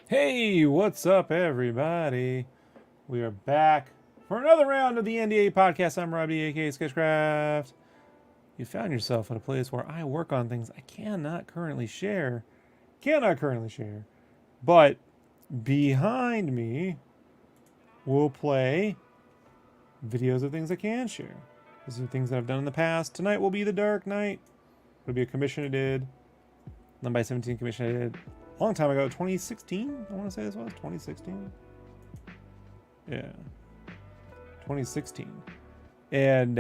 Hey, what's up, everybody? We are back for another round of the NDA podcast. I'm Robbie, aka Sketchcraft. You found yourself in a place where I work on things I cannot currently share. But behind me, we'll play videos of things I can share. These are things that I've done in the past. Tonight will be The Dark Knight. It'll be a commission I did. 9x17 commission I did a long time ago. 2016, I want to say this was. 2016? Yeah. 2016. And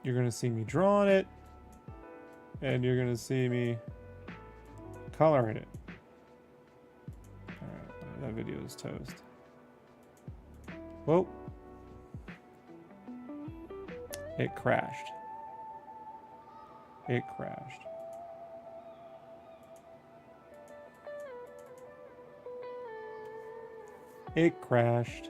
you're going to see me drawing it. And you're going to see me coloring it. Alright, that video is toast. Whoa. It crashed. It crashed. It crashed.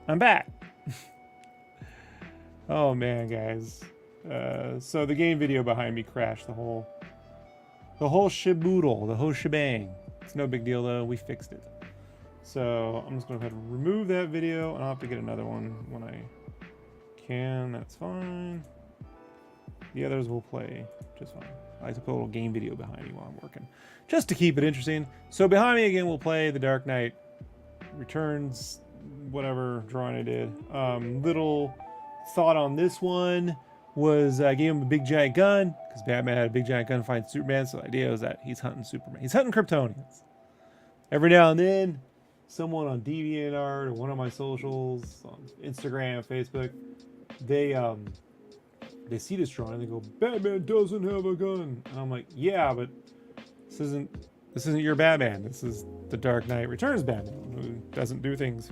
I'm back. Oh man, guys. So the game video behind me crashed the whole shaboodle, the whole shebang. It's no big deal though, we fixed it. So I'm just gonna go ahead and remove that video, and I'll have to get another one when I can. That's fine. The others will play just fine. I like to put a little game video behind me while I'm working, just to keep it interesting. So behind me again, we'll play The Dark Knight Returns, whatever drawing I did. Little thought on this one was I gave him a big giant gun because Batman had a big giant gun fighting Superman. So the idea was that he's hunting Superman. He's hunting Kryptonians. Every now and then, someone on DeviantArt or one of my socials, on Instagram, Facebook, they see this drawing and they go, "Batman doesn't have a gun," and I'm like, "Yeah, but this isn't your Batman. This is the Dark Knight Returns Batman, who doesn't do things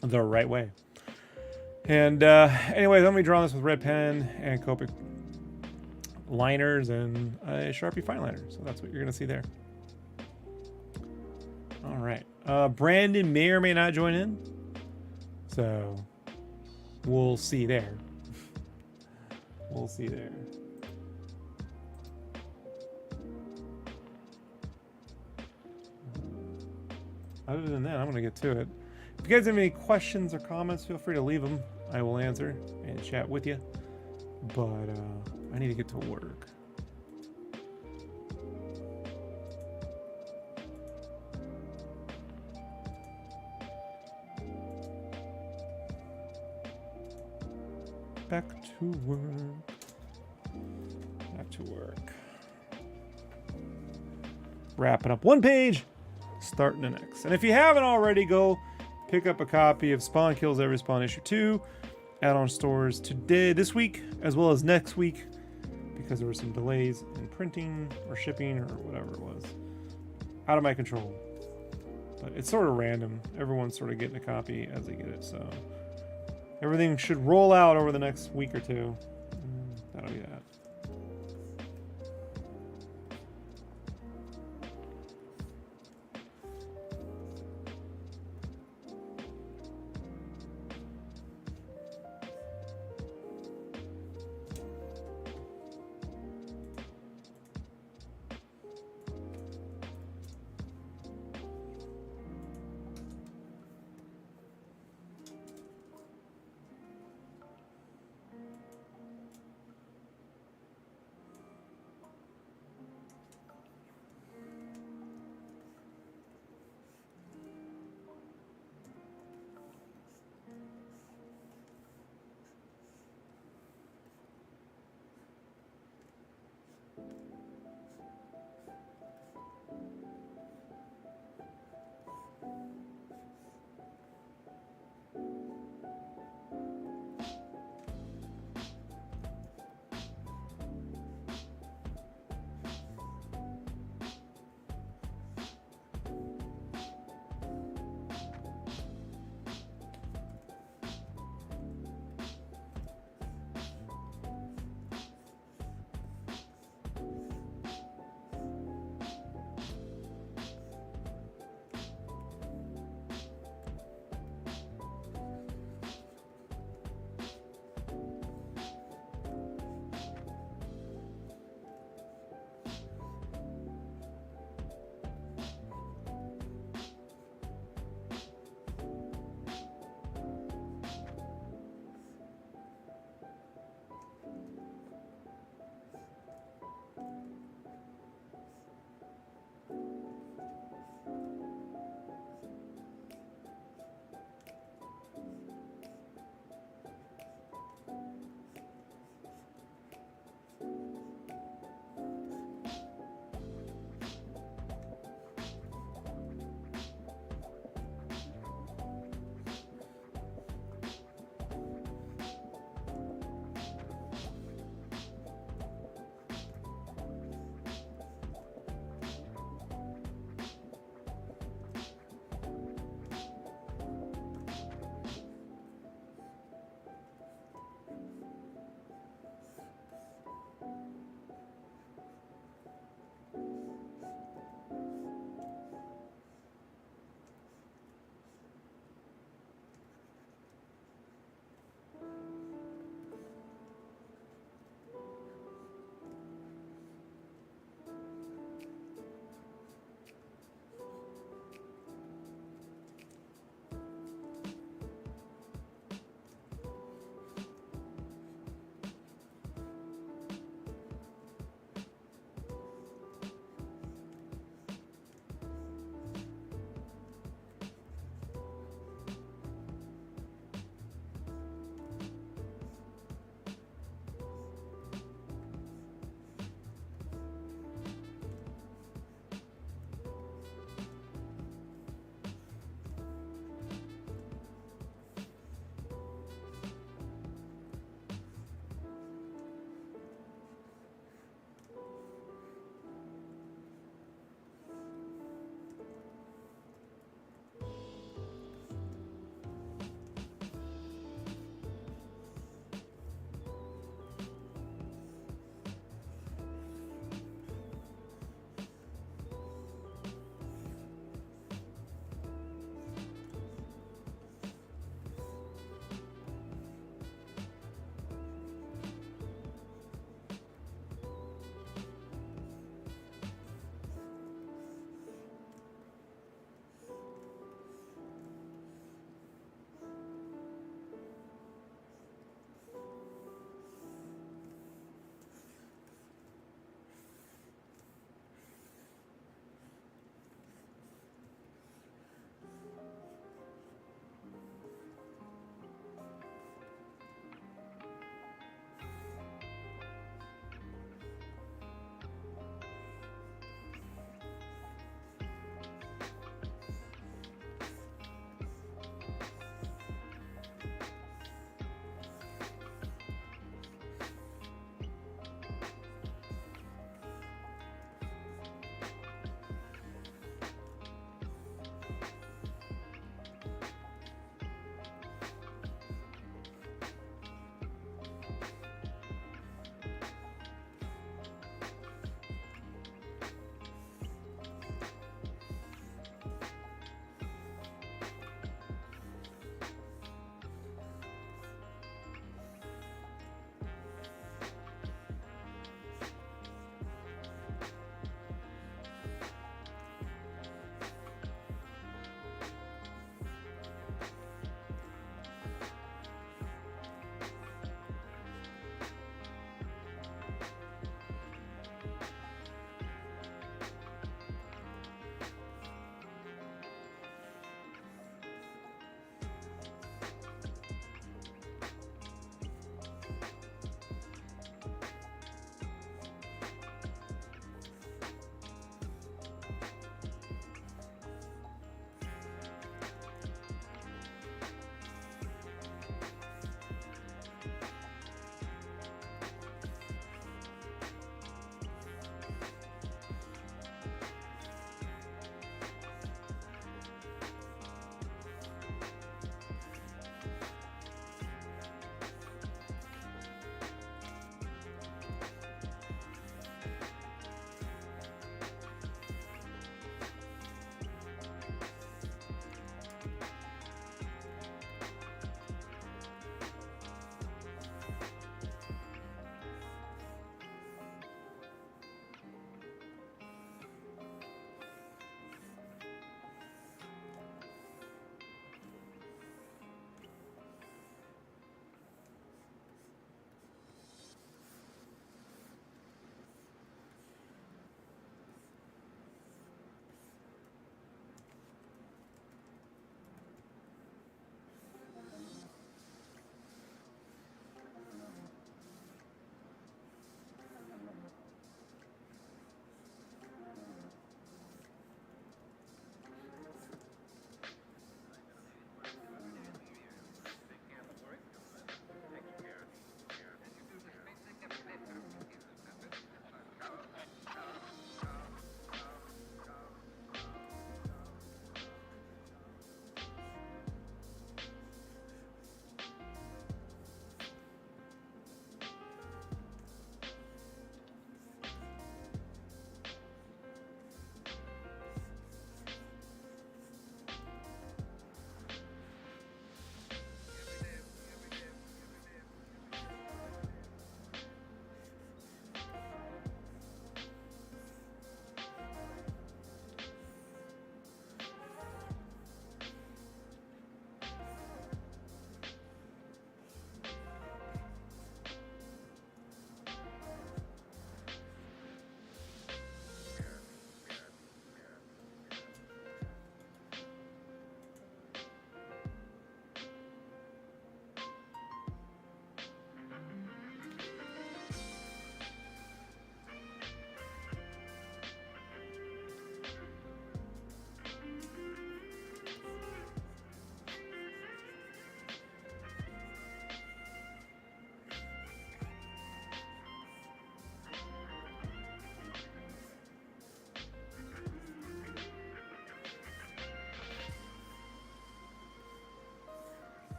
the right way." And anyways, I'm going to be drawing this with red pen and Copic liners and a Sharpie fine liner. So that's what you're going to see there. All right. Brandon may or may not join in. So we'll see there. We'll see there. Other than that, I'm going to get to it. If you guys have any questions or comments, feel free to leave them. I will answer and chat with you. But I need to get to work. Back to work. Back to work. Wrapping up one page, starting the next. And if you haven't already, go pick up a copy of Spawn Kills Every Spawn issue 2 add-on stores today, this week, as well as next week, because there were some delays in printing or shipping or whatever it was. Out of my control. But it's sort of random. Everyone's sort of getting a copy as they get it, so everything should roll out over the next week or two. That'll be that.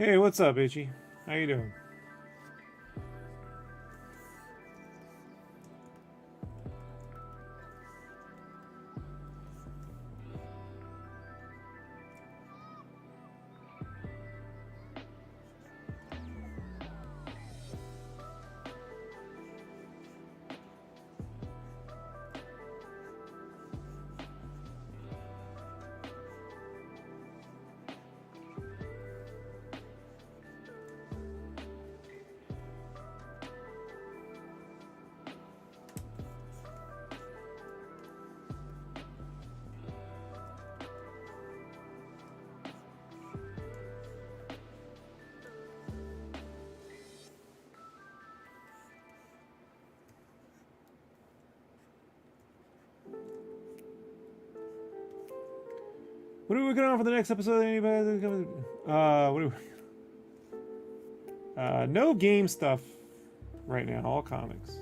Hey, what's up, Itchy? How you doing? What are we working on for the next episode? Anybody? What are we... no game stuff right now. All comics.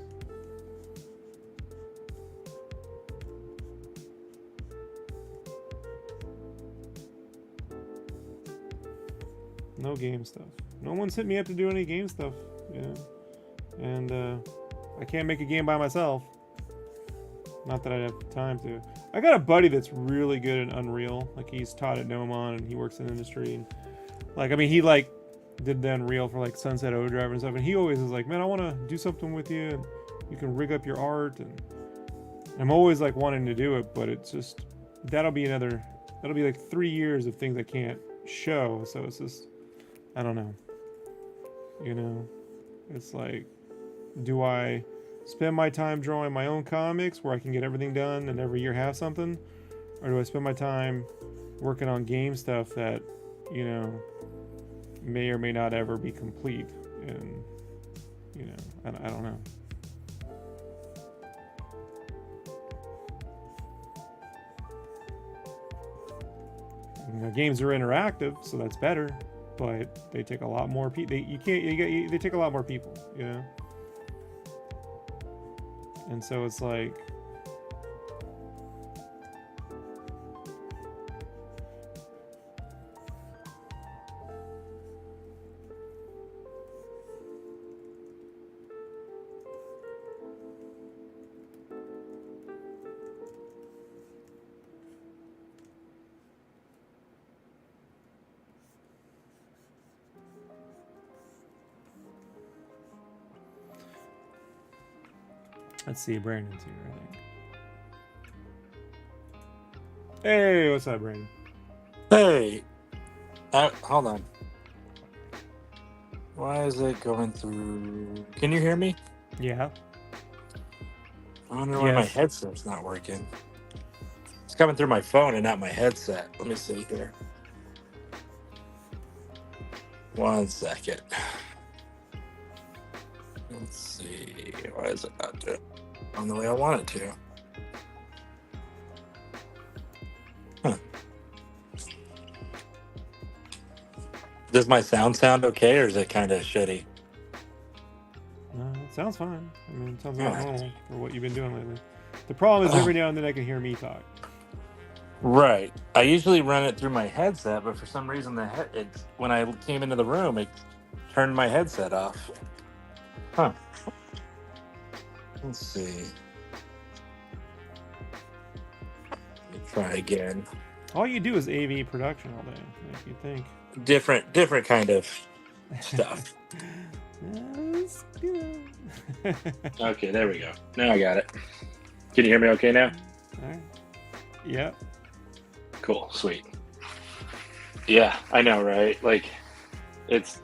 No game stuff. No one's hit me up to do any game stuff, you know. And I can't make a game by myself. Not that I have time to. I got a buddy that's really good at Unreal. Like, he's taught at Nomon and he works in industry. And, like, I mean, he like did the Unreal for like Sunset Overdrive and stuff. And he always is like, man, I want to do something with you. And you can rig up your art. And I'm always like wanting to do it, but it's just that'll be like 3 years of things I can't show. So it's just, I don't know. You know, it's like, do I spend my time drawing my own comics where I can get everything done and every year have something? Or do I spend my time working on game stuff that, you know, may or may not ever be complete? And, you know, I don't know. You know, games are interactive, so that's better, but they take a lot more people. They take a lot more people, you know. And so it's like, let's see, Brandon's here, I think. Hey, what's up, Brandon? Hey, hold on. Why is it going through? Can you hear me? Yeah. I wonder why my headset's not working. It's coming through my phone and not my headset. Let me see here. 1 second. Let's see. Why is it not doing on the way I want it to? Huh. Does my sound okay, or is it kind of shitty? It sounds fine. I mean, it sounds like normal for what you've been doing lately. The problem is every now and then I can hear me talk. Right. I usually run it through my headset, but for some reason when I came into the room, it turned my headset off. Huh. Let's see. Let me try again. All you do is AV production all day, like you think. Different kind of stuff. Okay, there we go. Now I got it. Can you hear me okay now? All right. Yep. Cool, sweet. Yeah, I know, right? Like,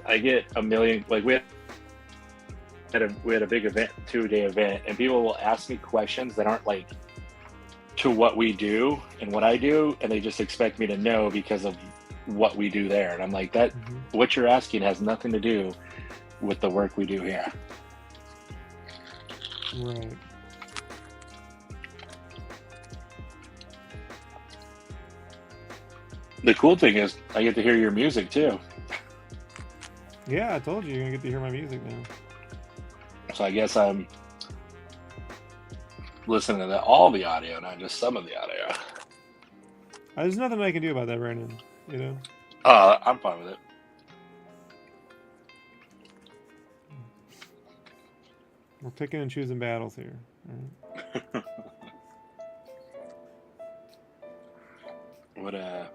I get a million. Like, we had a big event, 2-day event, and people will ask me questions that aren't like to what we do and what I do, and they just expect me to know because of what we do there. And I'm like, what you're asking has nothing to do with the work we do here. Right. The cool thing is I get to hear your music too. Yeah, I told you you're gonna get to hear my music now. So I guess I'm listening to all the audio, not just some of the audio. There's nothing I can do about that, Brandon. You know. I'm fine with it. We're picking and choosing battles here. All right.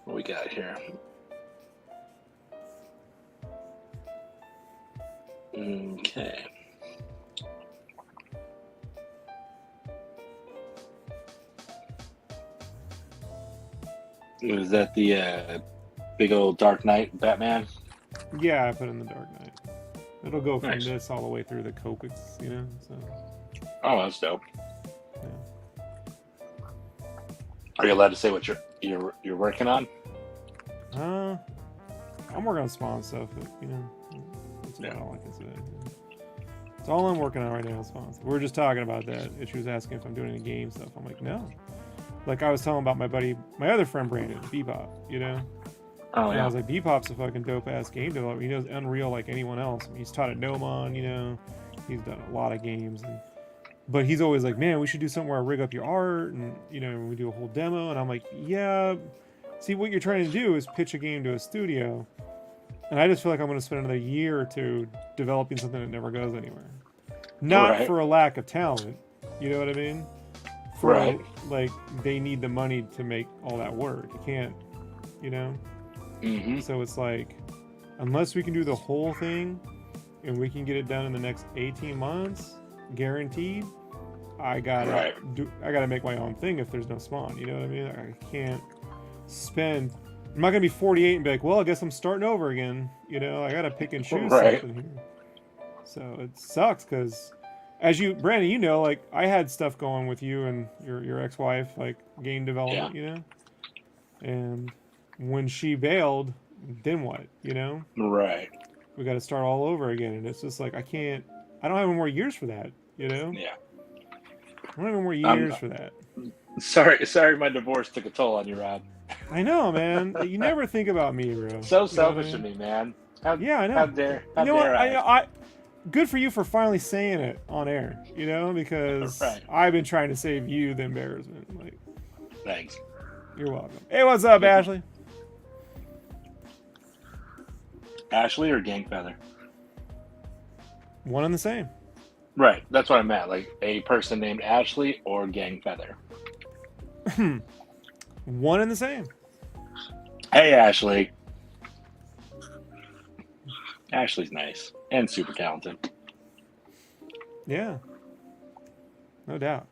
What we got here? Okay. Was that the big old Dark Knight Batman? Yeah, I put in the Dark Knight. It'll go from Nice. this all the way through the Copics, you know. So. Oh, that's dope. Yeah. Are you allowed to say what you're working on? I'm working on Spawn stuff, but you know, that's about all I can say. It's all I'm working on right now is Spawn. We were just talking about that. She was asking if I'm doing any game stuff. I'm like, no. Like I was telling about my other friend Brandon, Bebop, you know. Oh And yeah. I was like, Bebop's a fucking dope ass game developer. He knows Unreal like anyone else. I mean, he's taught at Nomon, you know. He's done a lot of games, but he's always like, man, we should do something where I rig up your art, and you know, we do a whole demo. And I'm like, yeah. See, what you're trying to do is pitch a game to a studio, and I just feel like I'm going to spend another year or two developing something that never goes anywhere. Not Right. for a lack of talent, you know what I mean? For Right. like they need the money to make all that work. You can't, you know. Mm-hmm. So it's like, unless we can do the whole thing, and we can get it done in the next 18 months, guaranteed. I gotta make my own thing if there's no Spawn. You know what I mean? I can't spend. I'm not gonna be 48 and be like, well, I guess I'm starting over again. You know, I gotta pick and choose Right. something here. So it sucks because, as you, Brandon, you know, like I had stuff going with you and your ex-wife, like game development, you know, and when she bailed, then what? You know, Right. we got to start all over again, and it's just like I don't have any more years for that. You know, Yeah. I don't have any more years for that. Sorry, my divorce took a toll on you, Rob. I know, man. You never think about me, bro. So selfish of me, man. Yeah, I know. How dare I good for you for finally saying it on air, you know, because Right. I've been trying to save you the embarrassment. Like, Thanks. you're welcome. Hey, what's up, Ashley? Ashley or Gang Feather? One and the same. Right. That's what I meant. Like a person named Ashley or Gang Feather. One and the same. Hey, Ashley. Ashley's nice and super talented. Yeah. No doubt.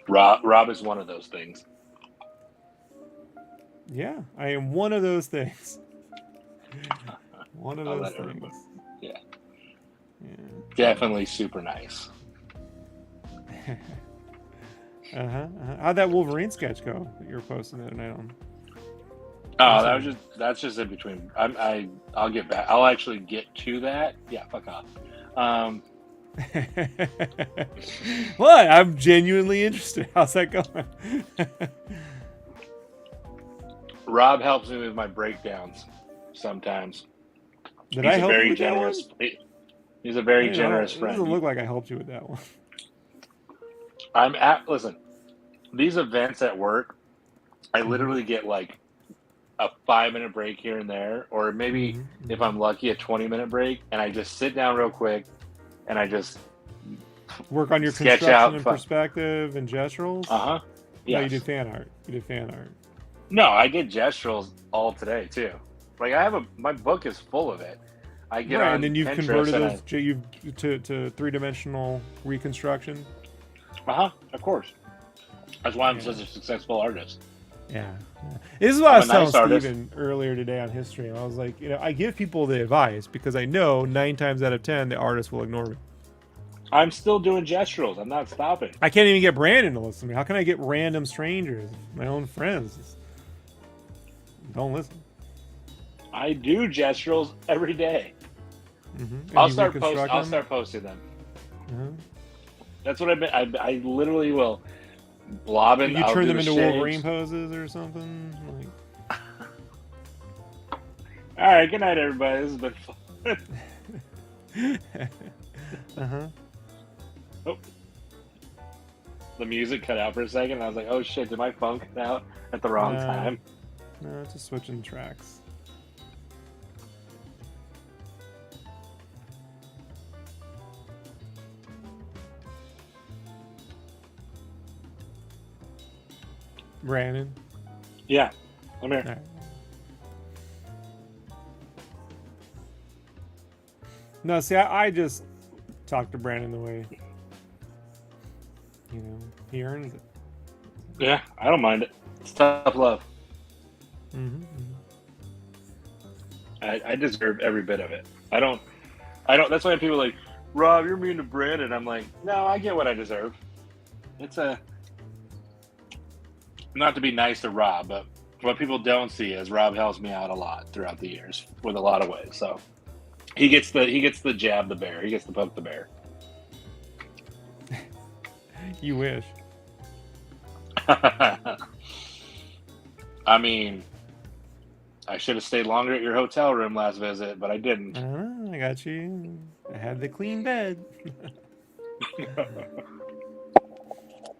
Rob is one of those things. Yeah, I am one of those things. One of I'll those let things. everybody- Yeah. Yeah. Definitely super nice. How'd that Wolverine sketch go that you were posting the other night on? Oh, that's just in between. I'll get back. I'll actually get to that. Yeah, fuck off. What? I'm genuinely interested. How's that going? Rob helps me with my breakdowns sometimes. Did He's I a help you very with that one? generous. He's a very I don't know. generous It friend. doesn't look like I helped you with that one. Listen, these events at work, I literally get like a 5-minute break here and there, or maybe if I'm lucky, a 20-minute break, and I just sit down real quick and I just Work on your sketch construction out and perspective and gesturals. Uh-huh. Yeah, Yes. you did fan art. You did fan art. No, I did gesturals all today too. Like my book is full of it. I get Right, on and then you've Pinterest converted and those to three-dimensional reconstruction. of course. That's why I'm such a successful artist. Yeah. This is what I was I'm a nice telling artist. Steven earlier today on his stream. I was like, you know, I give people the advice because I know 9 times out of 10 the artist will ignore me. I'm still doing gesturals. I'm not stopping. I can't even get Brandon to listen to me. How can I get random strangers, my own friends? Don't listen. I do gesturals every day. Mm-hmm. I'll start posting them. Uh-huh. That's what I've been. I literally will blob it. You turn them into Wolverine poses or something. Like... All right. Good night, everybody. This has been fun. Uh-huh. Oh. The music cut out for a second. I was like, "Oh shit! Did my phone cut out at the wrong time?" No, it's just switching tracks. Brandon. Yeah, I'm here. All right. No, see, I just talk to Brandon the way, he earns it. Yeah, I don't mind it. It's tough love. Mm-hmm. I deserve every bit of it. I don't. That's why people are like, Rob, you're mean to Brandon. I'm like, no, I get what I deserve. It's not to be nice to Rob, but what people don't see is Rob helps me out a lot throughout the years with a lot of ways. So he gets the jab the bear. He gets to poke the bear. You wish. I mean, I should have stayed longer at your hotel room last visit, but I didn't. I got you. I had the clean bed.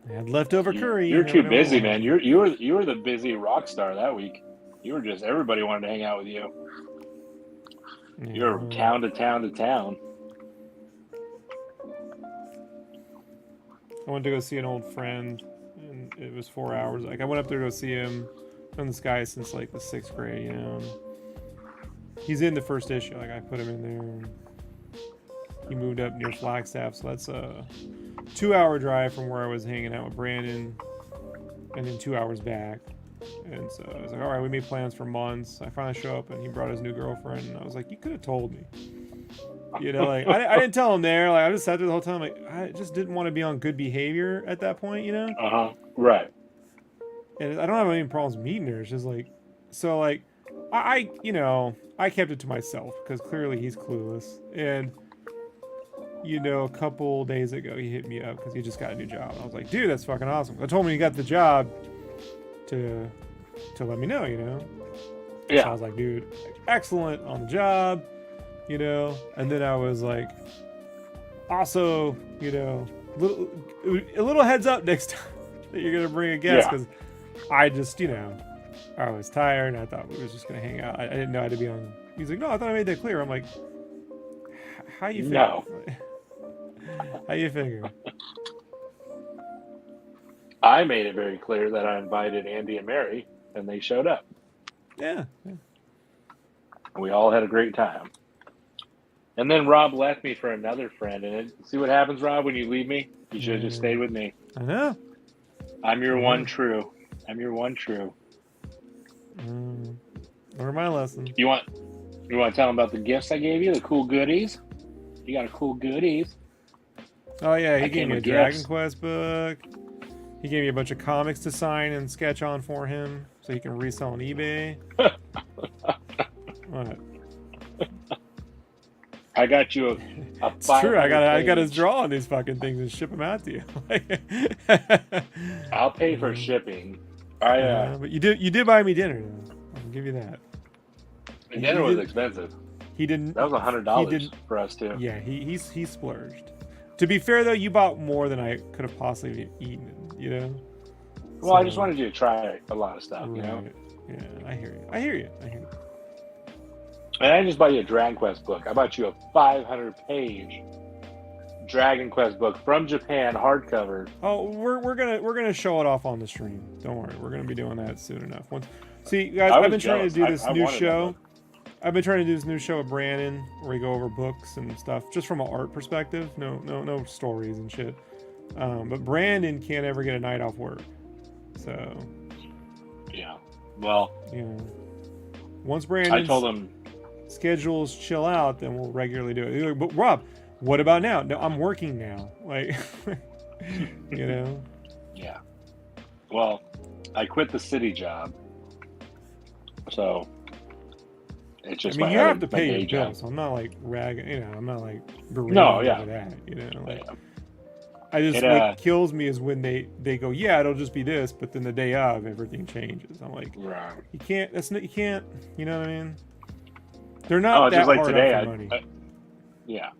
I had leftover curry. You're too busy, man. You were the busy rock star that week. You were just everybody wanted to hang out with you. Yeah. You're town to town to town. I went to go see an old friend, and it was 4 hours. Like I went up there to go see him. Known this guy since like the 6th grade, And he's in the first issue. Like I put him in there. And he moved up near Flagstaff, so that's a 2-hour drive from where I was hanging out with Brandon, and then 2 hours back. And so I was like, all right, we made plans for months. I finally show up, and he brought his new girlfriend, and I was like, you could have told me. Like I didn't tell him there. Like I just sat there the whole time. Like I just didn't want to be on good behavior at that point. Right. And I don't have any problems meeting her. It's just like, so like, I kept it to myself because clearly he's clueless. And a couple days ago he hit me up because he just got a new job. I was like, dude, that's fucking awesome. I told him he got the job to let me know. Yeah. So I was like, dude, excellent on the job. And then I was like, also, a little heads up next time that you're gonna bring a guest because I just, I was tired and I thought we was just gonna hang out. I didn't know I had to be on. He's like, no, I thought I made that clear. I'm like, how you figure? No. How you figure? I made it very clear that I invited Andy and Mary, and they showed up. Yeah. We all had a great time. And then Rob left me for another friend. And see what happens, Rob, when you leave me? You should have just stayed with me. I know. I'm your one true. Learn my lesson. You want to tell them about the gifts I gave you? The cool goodies? You got a cool goodies. Oh, yeah. He gave me a Dragon Quest book. He gave me a bunch of comics to sign and sketch on for him so he can resell on eBay. What? I got you a It's true. I got to draw on these fucking things and ship them out to you. I'll pay for shipping. But you did buy me dinner, though. I'll give you that. And dinner was expensive. He didn't. That was $100 for us too. Yeah, he splurged. To be fair, though, you bought more than I could have possibly eaten. Well, I just wanted you to try a lot of stuff. Yeah, I hear you. And I just bought you a Dragon Quest book. I bought you a 500-page Dragon Quest book from Japan, hardcover. Oh, we're gonna show it off on the stream. Don't worry, we're gonna be doing that soon enough. See, guys, I've been trying to do this new show. I've been trying to do this new show with Brandon where we go over books and stuff, just from an art perspective. No stories and shit. But Brandon can't ever get a night off work. So. Yeah. Well. Once Brandon. I told him. Schedules chill out, then we'll regularly do it. But Rob, what about now? No, I'm working now. Like, Yeah. Well, I quit the city job, so it's just. I mean, you have to pay your bills. So I'm not like ragging. I'm not like berating over that. I just what kills me is when they go, yeah, it'll just be this, but then the day of everything changes. I'm like, right. You can't. You can't. You know what I mean? They're not that just like hard today. up for money. Yeah.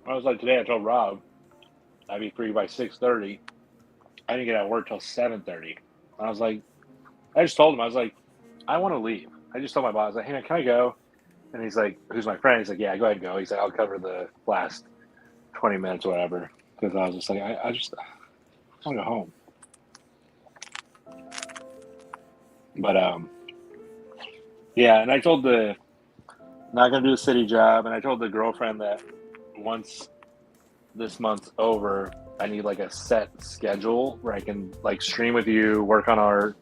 I was like today. I told Rob I'd be free by 6:30. I didn't get out of work till 7:30. I was like, I just told him, I was like, I want to leave. I just told my boss, I was like, hey man, can I go? And he's like, who's my friend? He's like, yeah, go ahead and go. He's like, I'll cover the last 20 minutes or whatever. Because I was just like, I want to go home. But yeah, and I told not gonna do the city job, and I told the girlfriend that once this month's over, I need like a set schedule where I can like stream with you, work on art.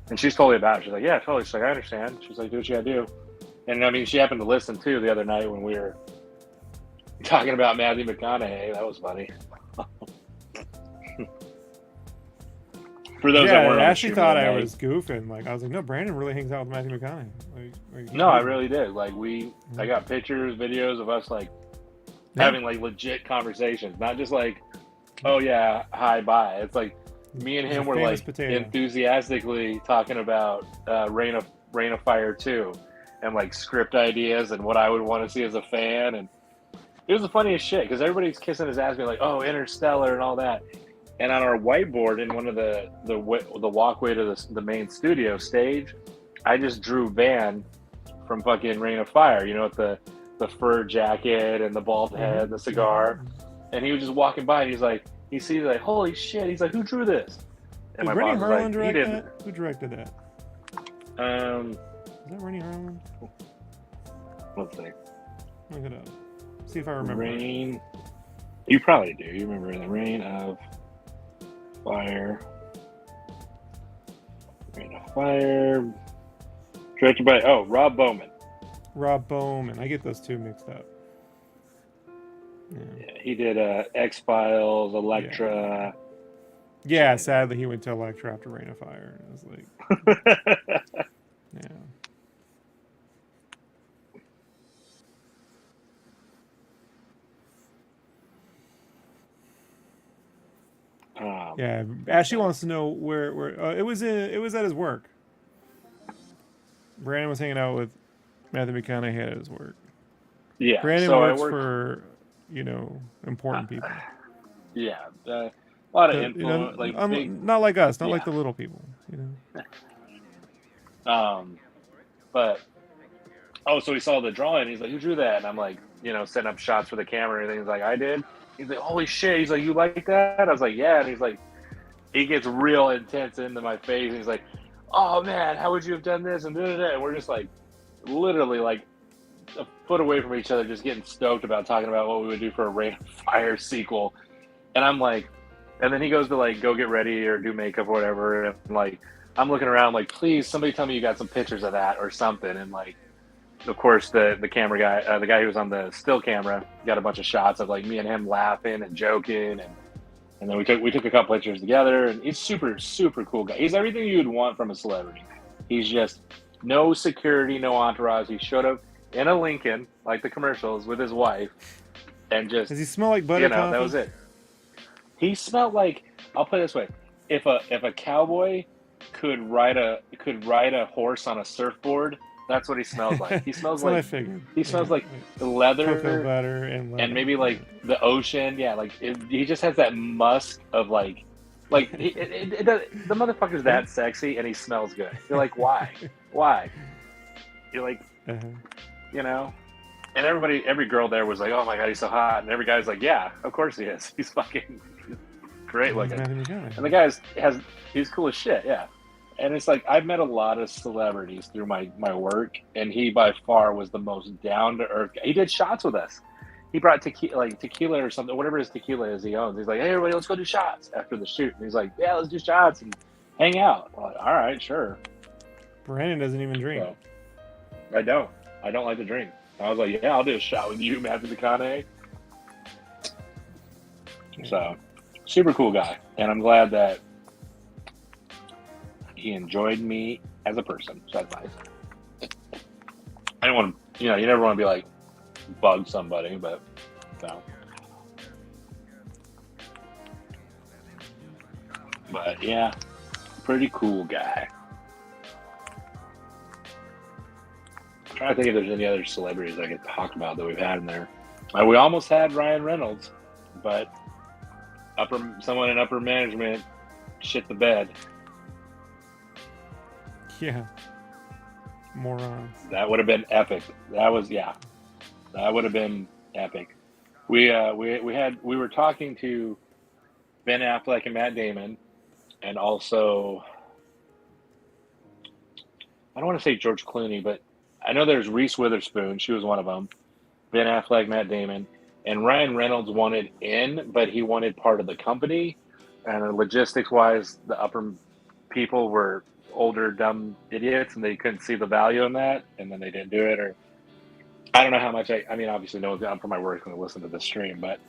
And she's totally about it. She's like, yeah, totally. She's like, I understand. She's like, do what you gotta do. And I mean, she happened to listen too the other night when we were talking about Matthew McConaughey. That was funny. For those that Yeah, weren't I on the actually stream thought the I other night, was goofing. Like I was like, no, Brandon really hangs out with Matthew McConaughey. Like no, I really did. Like I got pictures, videos of us like having like legit conversations, not just like, oh yeah, hi, bye. It's like me and him were like enthusiastically talking about Rain of Fire 2 and like script ideas and what I would want to see as a fan. And it was the funniest shit because everybody's kissing his ass, being like, oh, Interstellar and all that. And on our whiteboard in one of the walkway to the main studio stage, I just drew Van from fucking Rain of Fire, you know, with the fur jacket and the bald head, the cigar. And he was just walking by and he's like, he sees like, holy shit. He's like, who drew this? And Did my Rennie boss Harlan was like, he direct didn't. that? Who directed that? Is that Rennie Harlan? Let's see. Look it up. See if I remember. Rain. You probably do. You remember the Rain of Fire. Rain of Fire. Directed by Rob Bowman. Rob Bowman. I get those two mixed up. Yeah, he did X-Files, Elektra. Yeah, sadly he went to Elektra after Rain of Fire. And I was like, yeah. Yeah, Ashley wants to know where it was at his work. Brandon was hanging out with Matthew McConaughey at his work. Yeah, Brandon so works for, important people. Yeah, a lot of influence, not like us, not like the little people, But so he saw the drawing. He's like, "Who drew that?" And I'm like, setting up shots for the camera and everything. He's like, "I did." He's like, "Holy shit!" He's like, "You like that?" I was like, "Yeah." And he's like, he gets real intense into my face. And he's like, "Oh man, how would you have done this?" And and we're just like, literally like a foot away from each other, just getting stoked about talking about what we would do for a Rain of Fire sequel. And I'm like, and then he goes to like go get ready or do makeup or whatever, and like I'm looking around like, please somebody tell me you got some pictures of that or something. And like, of course the camera guy, the guy who was on the still camera, got a bunch of shots of like me and him laughing and joking, and then we took a couple pictures together. And he's super cool guy. He's everything you would want from a celebrity. He's just no security, no entourage. He showed up in a Lincoln, like the commercials, with his wife, and just does he smell like butter coffee? That was it. He smelled like, I'll put it this way: if a cowboy could ride a horse on a surfboard, that's what he smells like. He smells like, he smells like leather, cocoa butter, and maybe like the ocean. Yeah, like he just has that musk of like the motherfucker's that sexy and he smells good. You're like, why? You're like, And every girl there was like, oh my god, he's so hot. And every guy's like, yeah, of course he is. He's great looking. And the guy he's cool as shit, yeah. And it's like, I've met a lot of celebrities through my work, and he by far was the most down to earth. He did shots with us. He brought tequila or something, whatever his tequila is he owns. He's like, hey everybody, let's go do shots after the shoot. And he's like, yeah, let's do shots and hang out. I'm like, all right, sure. Brandon doesn't even drink. So, I don't like to drink. I was like, yeah, I'll do a shot with you, Matthew McConaughey. So, super cool guy. And I'm glad that he enjoyed me as a person. So that's nice. I don't want to, you never want to be like, bug somebody, but no. But yeah, pretty cool guy. I'm trying to think if there's any other celebrities I could talk about that we've had in there. We almost had Ryan Reynolds, but someone in upper management shit the bed. Yeah. Morons. That would have been epic. That would have been epic. We were talking to Ben Affleck and Matt Damon, and also I don't want to say George Clooney, but I know there's Reese Witherspoon. She was one of them. Ben Affleck, Matt Damon, and Ryan Reynolds wanted in, but he wanted part of the company. And logistics-wise, the upper people were older, dumb idiots, and they couldn't see the value in that, and then they didn't do it. Or I don't know how much. I mean, obviously, no one for my work going to listen to this stream, but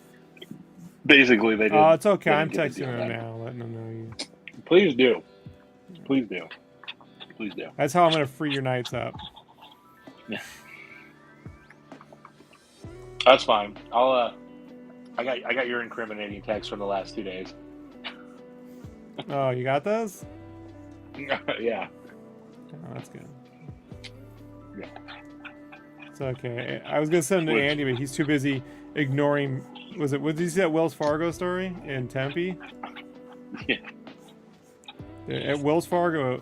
basically, they didn't. Oh, it's okay. They I'm didn't get the texting deal them done. now, letting them know you. Please do. Please do. Please do. That's how I'm gonna free your nights up. Yeah. That's fine. I'll. I got your incriminating text from the last 2 days. Oh, you got those? Yeah. Oh, that's good. Yeah. It's okay. I was gonna send them to Andy, but he's too busy ignoring. What did you see that Wells Fargo story in Tempe? Yeah. At Wells Fargo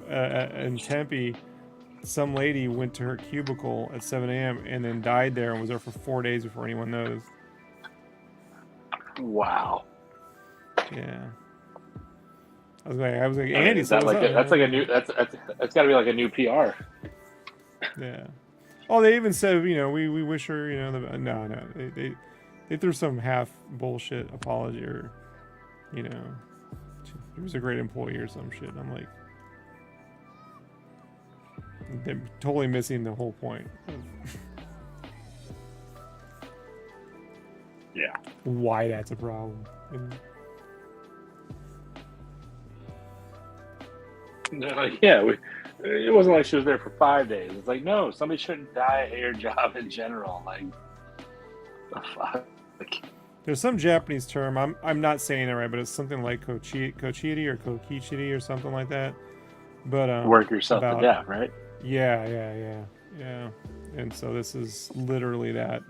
in Tempe, some lady went to her cubicle at 7 a.m. and then died there and was there for 4 days before anyone knows. Wow. Yeah. I was like, Andy, is that like that's like a new that's got to be like a new PR. Yeah. Oh, they even said, we wish her, no, they threw some half bullshit apology or, he was a great employee or some shit. I'm like, they're totally missing the whole point. Yeah. Why that's a problem. Yeah, it wasn't like she was there for 5 days. It's like, no, somebody shouldn't die at your job in general. Like, the fuck? There's some Japanese term, I'm not saying it right, but it's something like kochiri or kokichiri or something like that. But work yourself to death, right? Yeah. And so this is literally that.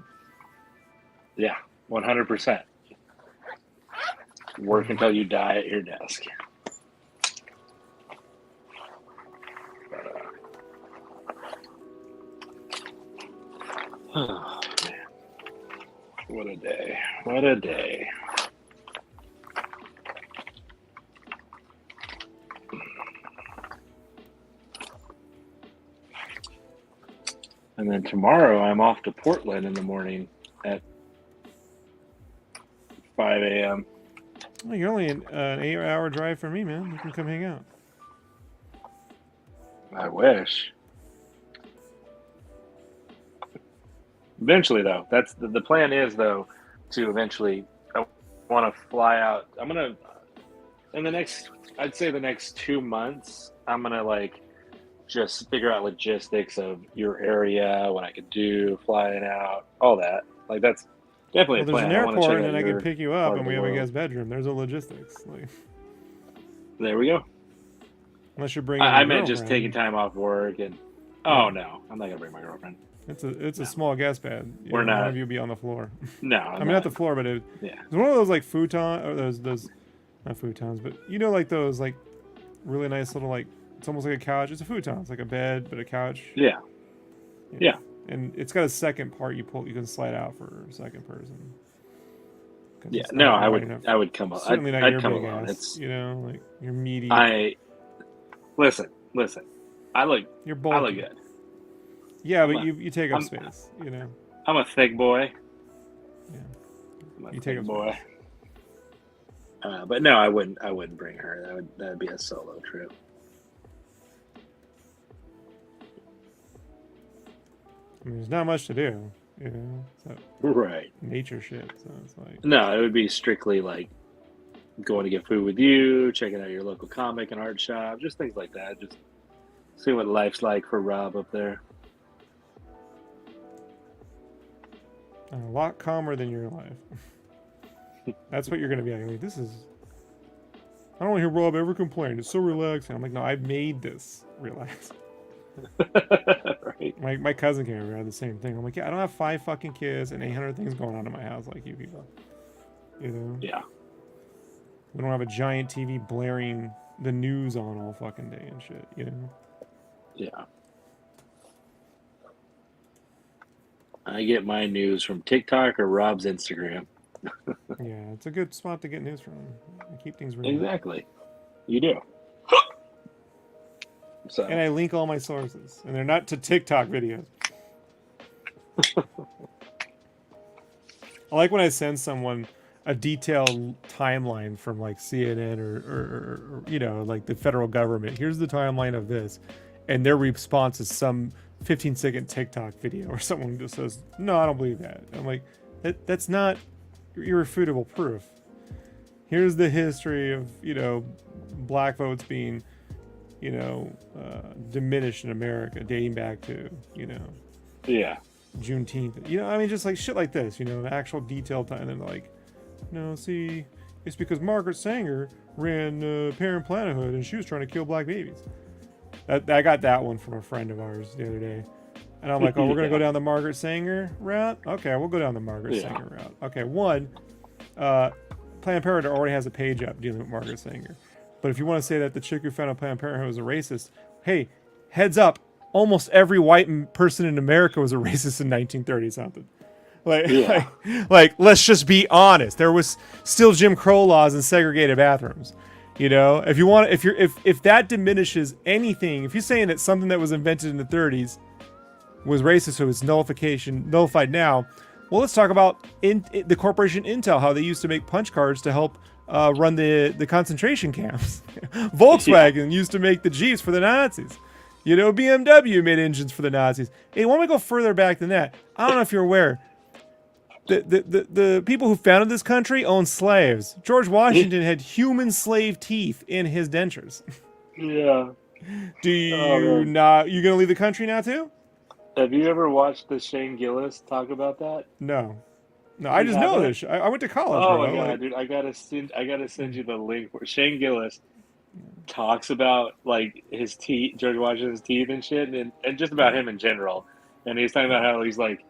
Yeah, 100%. Work until you die at your desk. Oh, man. What a day. What a day. And then tomorrow I'm off to Portland in the morning at 5 a.m. Well, you're only an 8-hour drive from me, man. You can come hang out. I wish. Eventually, though, that's the plan is, though, to eventually, I want to fly out. I'm going to, in the next, I'd say the next 2 months, I'm going to, like, just figure out logistics of your area, what I could do, flying out, all that. Like, that's definitely a plan. There's an airport, and then I can pick you up, and we have a guest bedroom. There's a logistics. Like, there we go. Unless you're bringing I meant just taking time off work, and, oh, no, I'm not going to bring my girlfriend. It's a small guest bed. We're not. One of you be on the floor. No, I mean not the floor, but it's one of those like futon or those not futons, but like those like really nice little like it's almost like a couch. It's a futon. It's like a bed, but a couch. Yeah. And it's got a second part you can slide out for a second person. Yeah. No, I would come up. Certainly not I'd your come big along. ass. It's like you're meaty. Listen. I look good. Yeah, but you take up space, I'm a thick boy. Yeah. You take up boy. But no, I wouldn't bring her. That'd be a solo trip. I mean, there's not much to do, Right. Nature shit. So it's like no, it would be strictly like going to get food with you, checking out your local comic and art shop, just things like that. Just see what life's like for Rob up there. A lot calmer than your life. That's what you're going to be like. This is... I don't want to hear Rob ever complain. It's so relaxing. I'm like, no, I made this relaxing. Right. My cousin came over, had the same thing. I'm like, yeah, I don't have 5 fucking kids and 800 things going on in my house like you people. Yeah. We don't have a giant TV blaring the news on all fucking day and shit, Yeah. I get my news from TikTok or Rob's Instagram. Yeah, it's a good spot to get news from. Keep things real. Exactly. You do. So And I link all my sources, and they're not to TikTok videos. I like when I send someone a detailed timeline from like CNN or you know, like the federal government. Here's the timeline of this, and their response is some 15-second TikTok video or someone just says, "No, I don't believe that." I'm like, that's not irrefutable proof. Here's the history of, you know, black votes being, you know, diminished in America, dating back to, you know, yeah, Juneteenth. You know, I mean, just like shit like this, you know, actual detailed time. And then like, no, see, it's because Margaret Sanger ran Planned Parenthood and she was trying to kill black babies. I got that one from a friend of ours the other day. And I'm like, oh, we're going to go down the Margaret Sanger route? Okay, we'll go down the Margaret Sanger route. Okay, one, Planned Parenthood already has a page up dealing with Margaret Sanger. But if you want to say that the chick who founded Planned Parenthood was a racist, hey, heads up, almost every white person in America was a racist in 1930 something. Like, let's just be honest. There was still Jim Crow laws and segregated bathrooms. You know, if you want, if that diminishes anything, if you're saying that something that was invented in the 30s was racist, so it's nullified now. Well, let's talk about the corporation Intel, how they used to make punch cards to help run the concentration camps. Volkswagen used to make the Jeeps for the Nazis. You know, BMW made engines for the Nazis. Hey, why don't we go further back than that? I don't know if you're aware. The people who founded this country owned slaves. George Washington had human slave teeth in his dentures. Yeah. Do you not? You gonna leave the country now too? Have you ever watched the Shane Gillis talk about that? No, I just know this. I went to college. Oh bro. my god, dude! I gotta send you the link where Shane Gillis talks about like his teeth, George Washington's teeth and shit, and just about him in general. And he's talking about how he's like,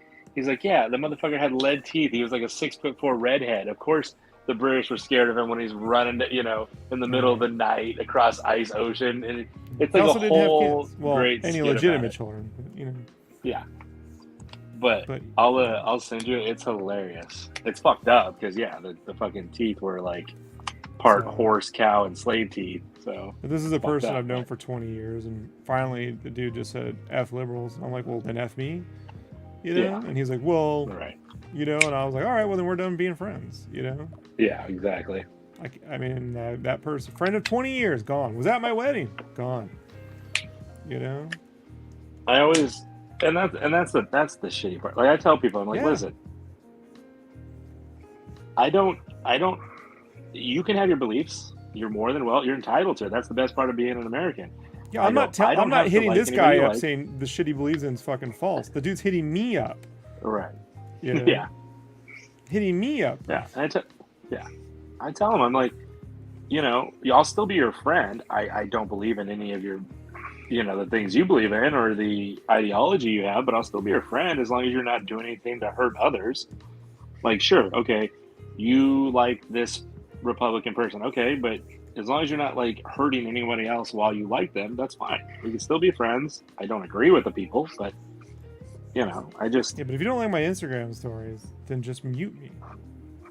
yeah, the motherfucker had lead teeth. He was like a 6'4" redhead. Of course, the British were scared of him when he's running, you know, in the middle of the night across ice ocean, and it's like a whole great any skit legitimate children, you know. Yeah, but I'll send you. It's hilarious. It's fucked up because the fucking teeth were like part horse, cow, and slave teeth. So this is a person I've known for 20 years, and finally the dude just said F liberals. I'm like, well then F me. You know, and he's like, well, you know, and I was like, all right, well then we're done being friends, you know? Yeah, exactly. I mean, that person, friend of 20 years, gone. Was at my wedding, gone. You know? I always, and that's the shitty part. Like I tell people, I'm like, listen, I don't. You can have your beliefs. You're more than you're entitled to it. That's the best part of being an American. Yeah, I'm not hitting this guy up saying the shit he believes in is fucking false. The dude's hitting me up. Right. You know? Yeah. Hitting me up. Yeah. I tell him, I'm like, you know, I'll still be your friend. I don't believe in any of your, you know, the things you believe in or the ideology you have, but I'll still be your friend as long as you're not doing anything to hurt others. Like, sure, okay, you like this Republican person, okay, but as long as you're not like hurting anybody else while you like them, that's fine. We can still be friends. I don't agree with the people, but you know, I just but if you don't like my Instagram stories, then just mute me.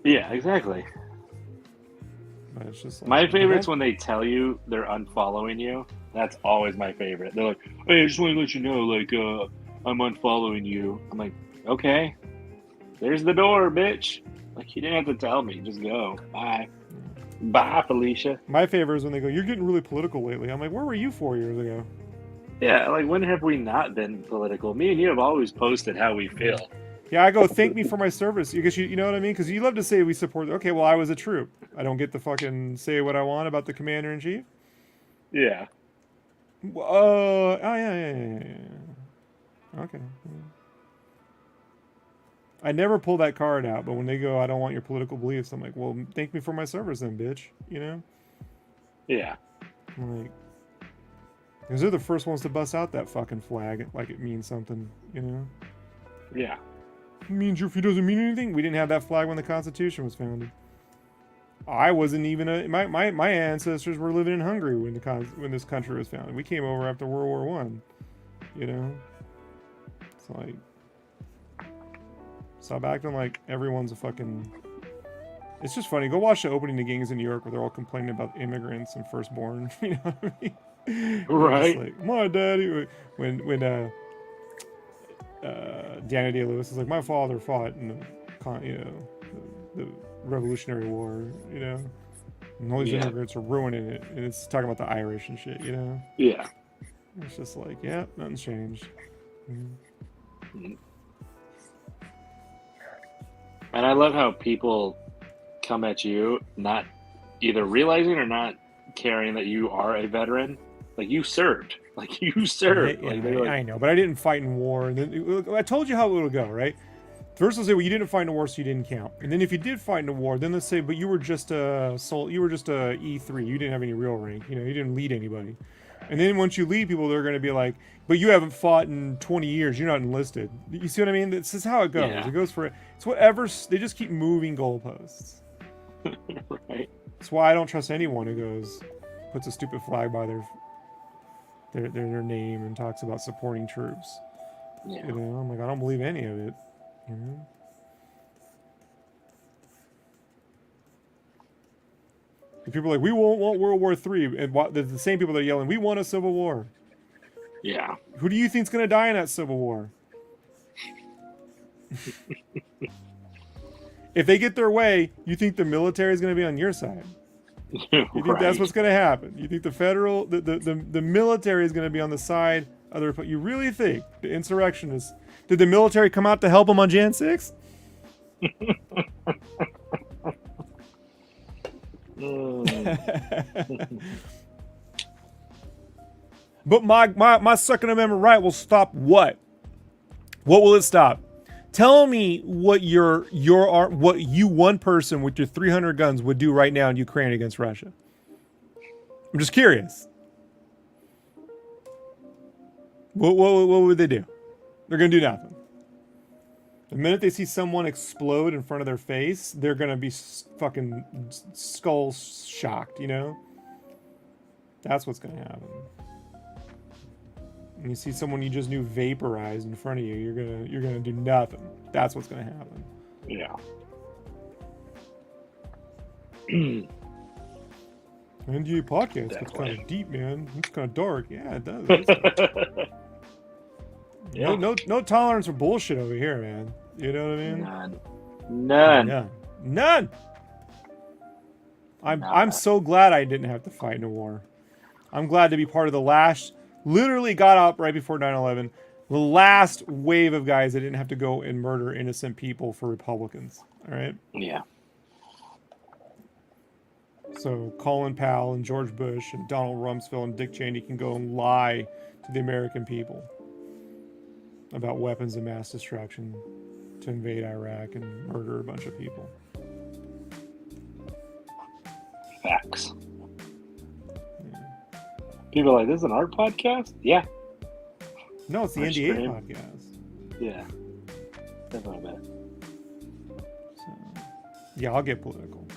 Yeah, exactly. But it's just like, my favorite's when they tell you they're unfollowing you. That's always my favorite. They're like, "Hey, I just want to let you know, like, I'm unfollowing you." I'm like, "Okay, there's the door, bitch." Like, you didn't have to tell me. Just go. Bye. Bye, Felicia. My favorite is when they go, "You're getting really political lately." I'm like, where were you 4 years ago? Yeah, like, when have we not been political? Me and you have always posted how we feel. Yeah, I go, thank me for my service. Because you know what I mean? Because you love to say we support. Okay, well, I was a troop. I don't get to fucking say what I want about the commander-in-chief? Yeah. Yeah. Okay. I never pull that card out, but when they go, I don't want your political beliefs, I'm like, well, thank me for my service then, bitch. You know? Yeah. I'm like, because they're the first ones to bust out that fucking flag like it means something, you know? Yeah. It means if it doesn't mean anything. We didn't have that flag when the Constitution was founded. I wasn't even my ancestors were living in Hungary when this country was founded. We came over after World War One. You know? It's like, stop acting like everyone's a fucking... It's just funny. Go watch the opening to Gangs in New York where they're all complaining about immigrants and firstborn. You know what I mean? You're just Right. like, my daddy. When Daniel Day-Lewis is like, my father fought in the Revolutionary War, and all these Yeah. immigrants are ruining it, and it's talking about the Irish and shit, Yeah. It's just like, yeah, nothing's changed. Mhm. And I love how people come at you not either realizing or not caring that you are a veteran. Like you served. Like you served. Yeah, Like they're like, I know, but I didn't fight in war. And then I told you how it would go, right? First, they'll say, "Well, you didn't fight in a war, so you didn't count." And then, if you did fight in a war, then they'll say, "But you were just a you were just a E3. You didn't have any real rank. You didn't lead anybody." And then once you lead people, they're going to be like, "But you haven't fought in 20 years. You're not enlisted." You see what I mean? This is how it goes. Yeah. It goes for it's whatever. They just keep moving goalposts. right. That's why I don't trust anyone who puts a stupid flag by their name and talks about supporting troops. Yeah. I'm like, I don't believe any of it. And people are like, we won't want World War III, and the same people that are yelling, we want a civil war. Yeah. Who do you think's gonna die in that civil war? If they get their way, you think the military is gonna be on your side? You think that's what's gonna happen? You think the military is gonna be on the side of the You really think the insurrectionists? Did the military come out to help them on Jan 6? But my Second Amendment right will stop what? What will it stop? Tell me what what you one person with your 300 guns would do right now in Ukraine against Russia. I'm just curious. What would they do? They're gonna do nothing. The minute they see someone explode in front of their face, they're gonna be fucking skull shocked. That's what's gonna happen. And you see someone you just knew vaporized in front of you, you're gonna do nothing. That's what's gonna happen. Yeah. NDA podcast gets kind of deep, man. It's kind of dark. Yeah, it does. Yeah. No tolerance for bullshit over here, man. You know what I mean? None. I'm so glad I didn't have to fight in a war. I'm glad to be part of the last. Literally got up right before 9/11. The last wave of guys that didn't have to go and murder innocent people for Republicans. All right. Yeah. So Colin Powell and George Bush and Donald Rumsfeld and Dick Cheney can go and lie to the American people about weapons of mass destruction to invade Iraq and murder a bunch of people. Facts. Yeah. People are like, this is an art podcast? Yeah. No, it's the NDA podcast. Yeah. Definitely that. So, yeah, I'll get political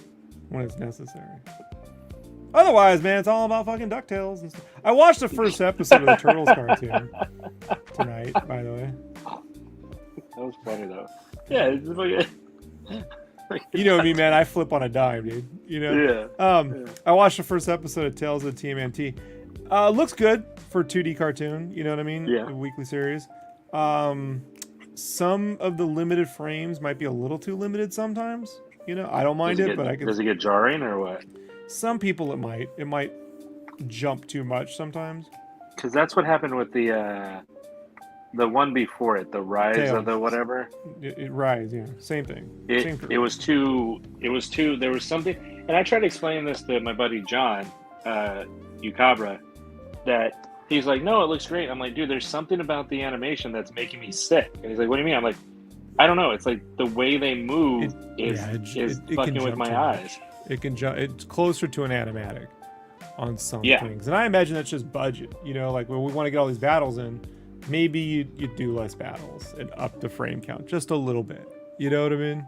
when it's necessary. Otherwise, man, it's all about fucking DuckTales and stuff. I watched the first episode of the Turtles cartoon tonight, by the way. That was funny, though. Yeah, it's fucking... You know me, man. I flip on a dime, dude. Yeah. I watched the first episode of Tales of the TMNT. Looks good for a 2D cartoon. You know what I mean? Yeah. A weekly series. Some of the limited frames might be a little too limited sometimes. I don't mind it, but I can. Does it get jarring or what? Some people it might jump too much sometimes. Because that's what happened with the one before it, the Rise Tales. of the whatever. Rise, yeah, same thing. It was too. There was something, and I tried to explain this to my buddy John, Ucabra, that he's like, no, it looks great. I'm like, dude, there's something about the animation that's making me sick. And he's like, what do you mean? I'm like, I don't know. It's like the way they move is fucking with my eyes. It can jump. It's closer to an animatic on some things, and I imagine that's just budget. Like when we want to get all these battles in, maybe you do less battles and up the frame count just a little bit. You know what I mean?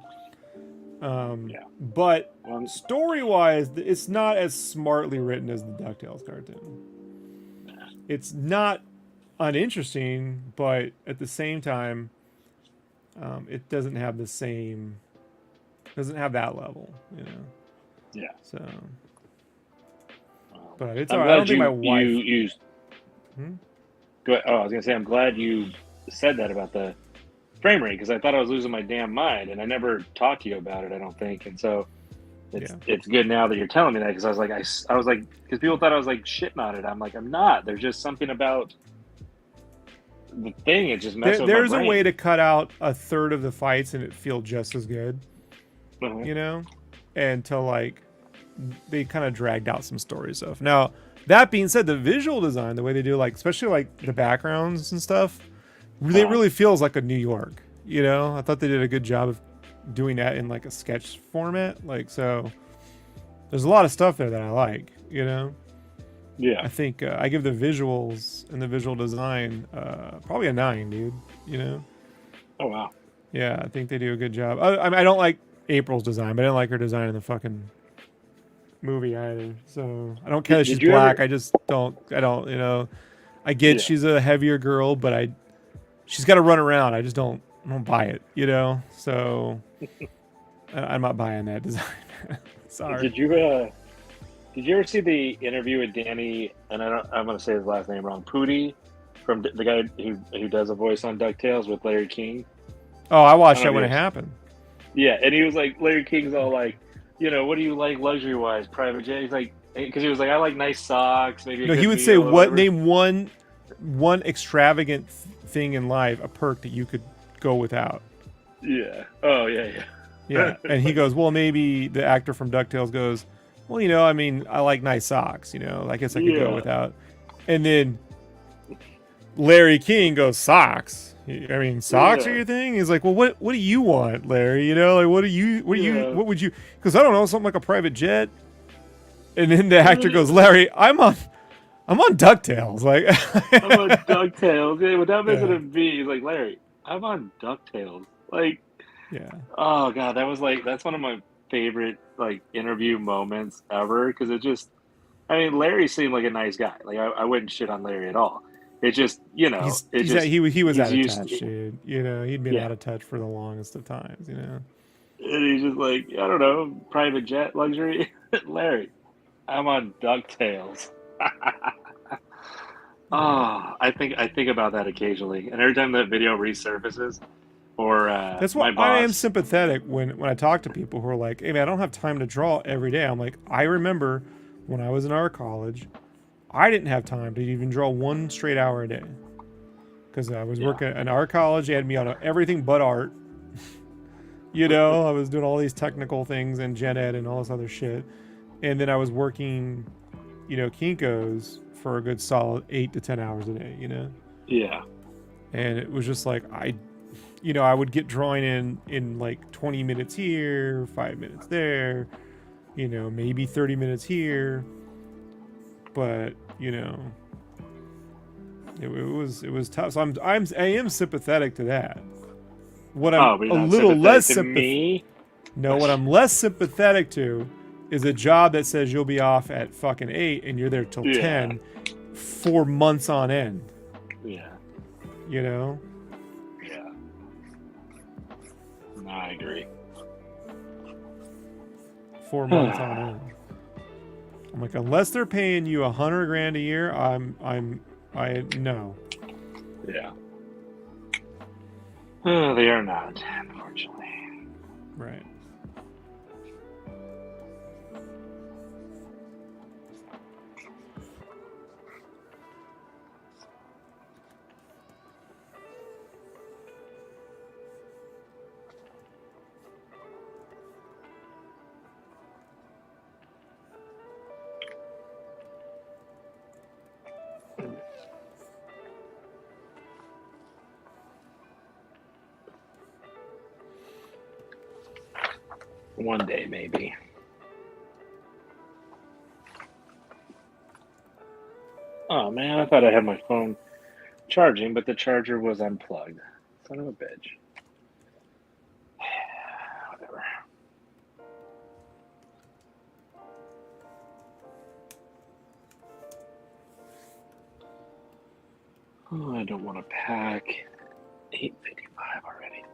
But story-wise, it's not as smartly written as the DuckTales cartoon. It's not uninteresting, but at the same time, it doesn't have the same. Doesn't have that level. Yeah. So. But it's I'm all right. I don't glad think my you wife. used. Hmm? Go ahead. Oh, I was gonna say I'm glad you said that about the frame rate because I thought I was losing my damn mind, and I never talked to you about it. I don't think, and so Yeah. it's good now that you're telling me that because I was like because people thought I was like shitting on it. I'm like I'm not. There's just something about the thing. It just messes with my There's a way brain. to cut out a third of the fights and it feel just as good, Mhm. you know, until like they kind of dragged out some story stuff. Now that being said, the visual design, the way they do, like especially like the backgrounds and stuff, it really feels like a New York. You know, I thought they did a good job of doing that in like a sketch format. Like so, there's a lot of stuff there that I like. You know. Yeah. I think I give the visuals and the visual design probably a 9, dude. You know, Oh wow. yeah, I think they do a good job. I mean, I don't like April's design, but I didn't like her design in the fucking movie either. So I don't care that she's Did you black. ever? I just don't. I don't. You know, I get Yeah. she's a heavier girl, but she's got to run around. I don't buy it. You know, so I'm not buying that design. Sorry. Did you? Did you ever see the interview with Danny? And I'm going to say his last name wrong. Pooty, from the guy who does a voice on DuckTales with Larry King. Oh, I I watched don't that know when if it happened. yeah, and he was like, Larry King's all like, what do you like luxury wise, private jet? He's like, because he was like, I like nice socks, maybe a No, he good would say, meal or "What whatever. name one extravagant thing in life, a perk that you could go without?" Yeah. Oh yeah, Yeah, and he goes, "Well, maybe the actor from DuckTales goes, well, you know, I mean, I like nice socks, you know, I guess I could go yeah, without." And then Larry King goes, "Socks? I mean, socks are yeah, your thing?" He's like, "Well, what do you want, Larry? You know, like yeah. what would you?" Because I don't know, something like a private jet. And then the actor goes, I'm "Larry, I'm on DuckTales." Like, on DuckTales. Yeah, without missing yeah, a beat, he's like, Larry, I'm on DuckTales. Like, yeah. oh god, that's one of my favorite like interview moments ever because it just I mean Larry seemed like a nice guy. Like I wouldn't shit on Larry at all. It just He was he's out of used touch, dude. You know, he'd been yeah. out of touch for the longest of times. You know. And he's just like, I don't know, private jet luxury. Larry, I'm on DuckTales. Yeah. I think about that occasionally. And every time that video resurfaces or That's why my I am boss sympathetic when I talk to people who are like, "Hey man, I don't have time to draw every day." I'm like, I remember when I was in art college, I didn't have time to even draw one straight hour a day because I was yeah. working at an art college. They had me on everything but art. You know, I was doing all these technical things and gen ed and all this other shit, and then I was working, you know, Kinko's for a good solid 8 to 10 hours a day. You know, Yeah. and it was just like you know, I would get drawing in like 20 minutes here, 5 minutes there, you know, maybe 30 minutes here, but you know, it was tough. So I am sympathetic to that. What I'm Oh, but a you're not little less sympathetic to me? no, what I'm less sympathetic to is a job that says you'll be off at fucking 8 and you're there till Yeah. 10 for months on end. Yeah. You know, Yeah. No, I agree. 4 months on end. I'm like, unless they're paying you $100,000 a year, I no. Yeah. Oh, they are not, unfortunately. Right. One day, maybe. Oh man, I thought I had my phone charging, but the charger was unplugged. Son of a bitch. Whatever. Oh, I don't want to pack. 8:55 already.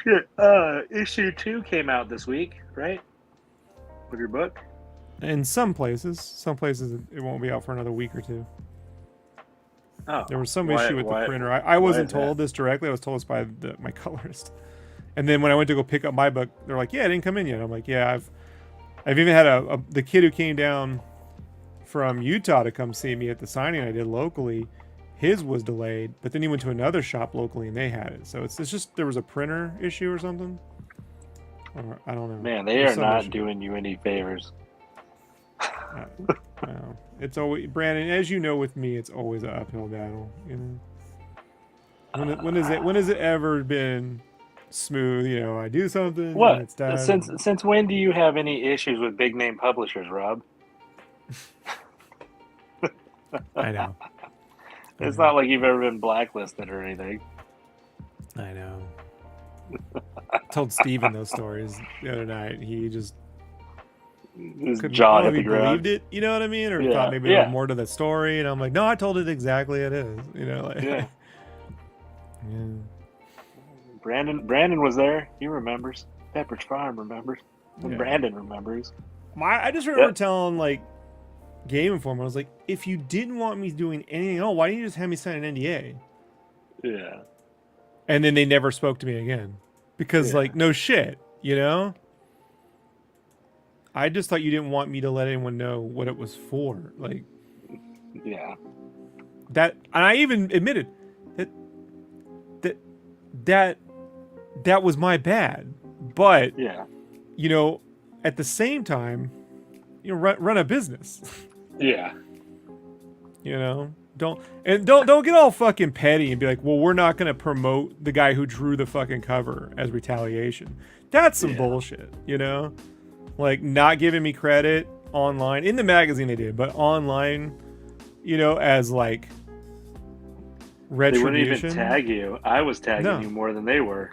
Shit. Issue 2 came out this week, right? With your book. In some places it won't be out for another week or two. Oh, There was some issue with the printer. I why wasn't is told this directly. I was told this by my colorist. And then when I went to go pick up my book, they're like, "Yeah, it didn't come in yet." I'm like, "Yeah, I've even had the kid who came down from Utah to come see me at the signing I did locally. His was delayed, but then he went to another shop locally and they had it. So it's just there was a printer issue or something. Or, I don't know. Man, they are not doing you any favors. No. It's always, Brandon, as you know, with me, it's always an uphill battle. You know, when has it ever been smooth? You know, I do something. What? And it's done. Since when do you have any issues with big name publishers, Rob? I know. It's not like you've ever been blacklisted or anything. I know. I told Steven those stories the other night. He just his jaw hit the ground. Believed it, you know what I mean? Or thought maybe there was more to the story. And I'm like, no, I told it exactly it is. You know, like yeah. Brandon was there. He remembers. Pepperidge Farm remembers. And Brandon remembers. I just remember telling like Game Informer, I was like, if you didn't want me doing anything at all, why didn't you just have me sign an NDA? Yeah. And then they never spoke to me again. Because like, no shit, you know? I just thought you didn't want me to let anyone know what it was for. Like, yeah. And I even admitted that was my bad. But you know, at the same time, you know, run a business. Yeah. You know, don't get all fucking petty and be like, well, we're not gonna promote the guy who drew the fucking cover as retaliation. That's some bullshit, you know? Like not giving me credit online. In the magazine they did, but online, you know, as like retribution. They wouldn't even tag you. I was tagging you more than they were.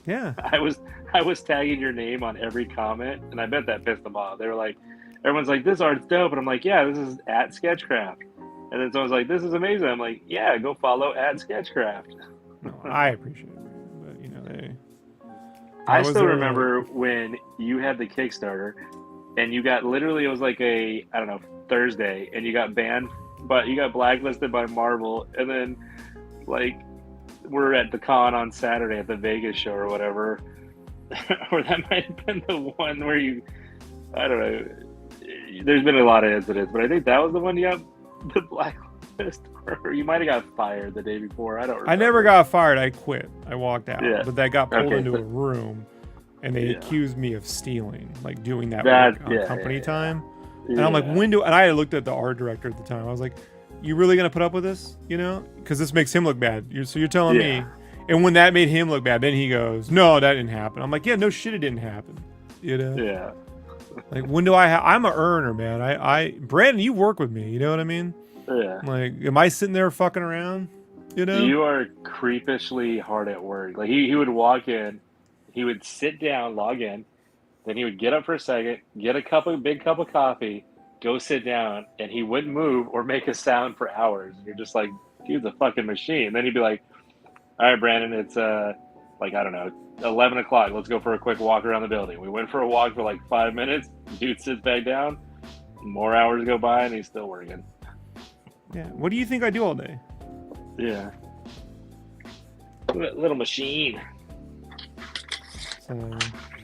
Yeah. I was tagging your name on every comment, and I bet that pissed them off. They were like, everyone's like, this art's dope, and I'm like, yeah, this is at Sketchcraft. And then someone's like, this is amazing. I'm like, yeah, go follow at Sketchcraft. No, I appreciate it, but you know I still remember when you had the Kickstarter, and you got literally, it was like I don't know, Thursday, and you got banned, but you got blacklisted by Marvel, and then like we're at the con on Saturday at the Vegas show or whatever, or that might have been the one where you, I don't know, there's been a lot of incidents, but I think that was the one you got the blacklist, or you might have got fired the day before. I don't remember. I never got fired. I quit. I walked out. Yeah. But that got pulled into a room, and they accused me of stealing, like doing that work on company time. And I'm like, and I had looked at the art director at the time. I was like, you really gonna put up with this? You know, because this makes him look bad. So you're telling me. And when that made him look bad, then he goes, no, that didn't happen. I'm like, yeah, no shit, it didn't happen. You know? Yeah. Like, when do I'm an earner, man. Brandon, you work with me. You know what I mean? Yeah. Like, am I sitting there fucking around? You know? You are creepishly hard at work. Like, he would walk in, he would sit down, log in, then he would get up for a second, get a big cup of coffee, go sit down, and he wouldn't move or make a sound for hours. You're just like, dude's a fucking machine. And then he'd be like, all right, Brandon, it's like, I don't know, 11 o'clock. Let's go for a quick walk around the building. We went for a walk for like 5 minutes. Dude sits back down. More hours go by, and he's still working. Yeah. What do you think I do all day? Yeah. Little machine.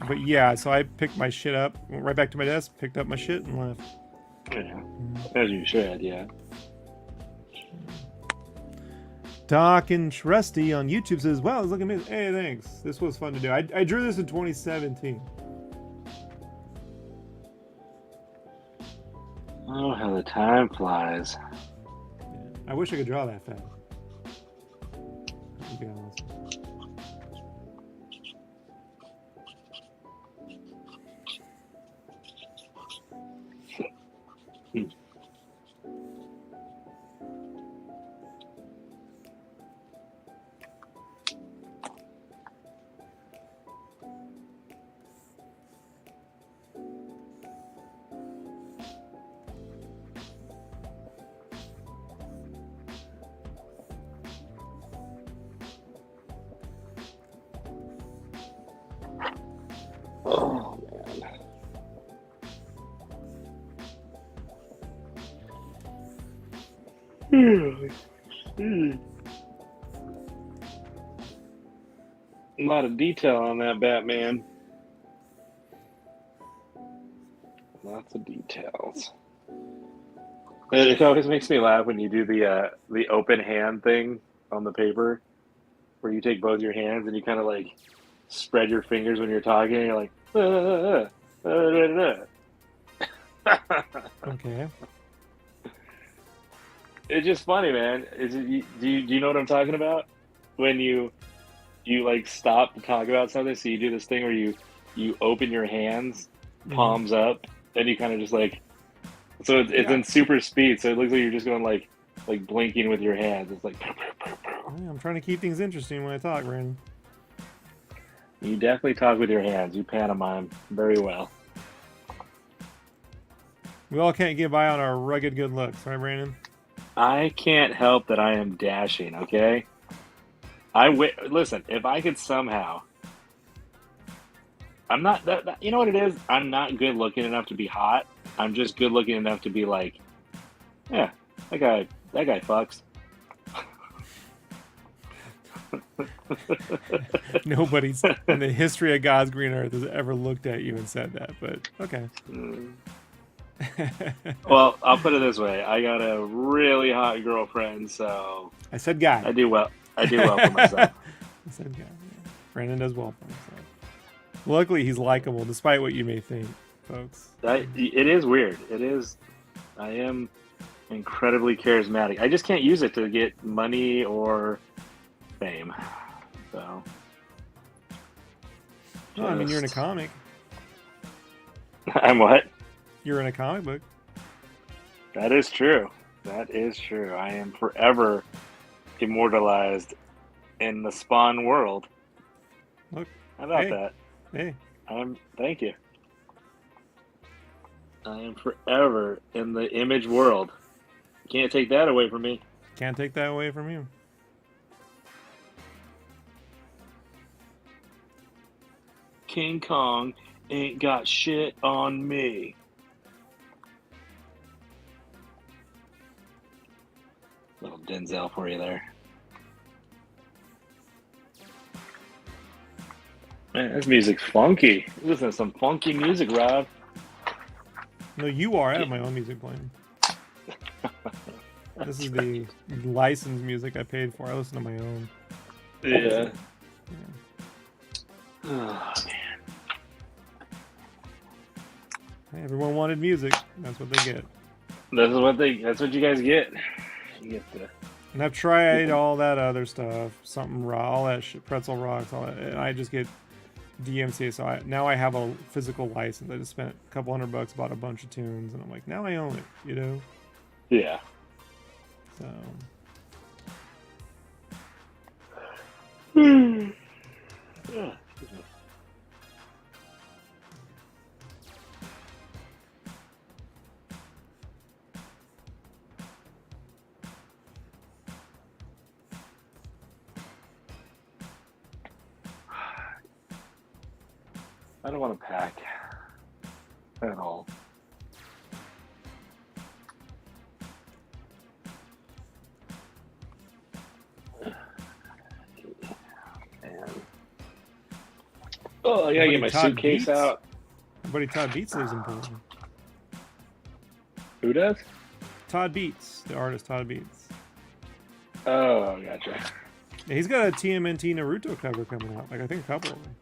But yeah, so I picked my shit up, went right back to my desk, picked up my shit, and left. Yeah. As you should, yeah. Doc and Trusty on YouTube says, wow, it's looking amazing. Hey, thanks. This was fun to do. I drew this in 2017. Oh, how the time flies. Yeah. I wish I could draw that fast. To be honest. A lot of detail on that Batman. Lots of details. It always makes me laugh when you do the open hand thing on the paper, where you take both your hands and you kind of like spread your fingers when you're talking. And you're like, Okay. It's just funny, man. Do you know what I'm talking about? When you like stop to talk about something, so you do this thing where you open your hands, palms up, and you kind of just like, so it's in super speed, so it looks like you're just going like blinking with your hands. It's like, I'm trying to keep things interesting when I talk, Brandon. you definitely talk with your hands. You pantomime very well. We all can't get by on our rugged good looks, right, Brandon? I can't help that I am dashing. Okay, listen. If I could somehow, I'm not that. You know what it is? I'm not good looking enough to be hot. I'm just good looking enough to be like, yeah, that guy fucks. Nobody's in the history of God's green earth has ever looked at you and said that, but okay. Well, I'll put it this way: I got a really hot girlfriend, so I said guy. I do well for myself. I said guy. Yeah. Brandon does well for himself. Luckily, he's likable, despite what you may think, folks. It is weird. It is. I am incredibly charismatic. I just can't use it to get money or fame. So. Well, I mean, you're in a comic. I'm what? You're in a comic book. That is true. That is true. I am forever immortalized in the Spawn world. Look. How about that? Hey. Thank you. I am forever in the Image world. Can't take that away from me. Can't take that away from you. King Kong ain't got shit on me. Little Denzel for you there. Man, this music's funky. Listen to some funky music, Rob. No, you are. I have my own music playing. This is the licensed music I paid for. I listen to my own. Yeah. Oh, man. Hey, everyone wanted music. That's what they get. That's what you guys get. You get the. And I've tried all that other stuff, something raw, all that shit, pretzel rocks, all that, and I just get DMCA. So now I have a physical license. I just spent a couple $100, bought a bunch of tunes, and I'm like, now I own it, you know? Yeah. So. Yeah. I don't want to pack at all. Oh, I gotta get my suitcase out. My buddy Todd Beats lives in Portland. Who does? Todd Beats, the artist Todd Beats. Oh, gotcha. Yeah, he's got a TMNT Naruto cover coming out. Like, I think a couple of them.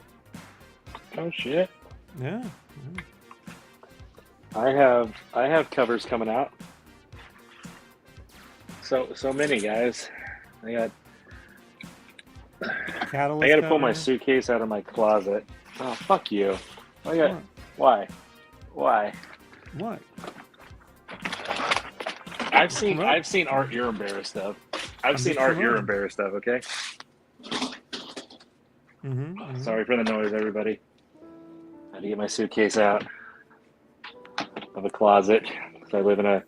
Oh shit. Yeah. I have covers coming out. So many, guys. I gotta pull my suitcase out of my closet. Oh, fuck you. Why? What? I've seen art you're embarrassed of. I've seen art you're embarrassed of, okay? Sorry for the noise, everybody. I had to get my suitcase out of a closet. So I live in a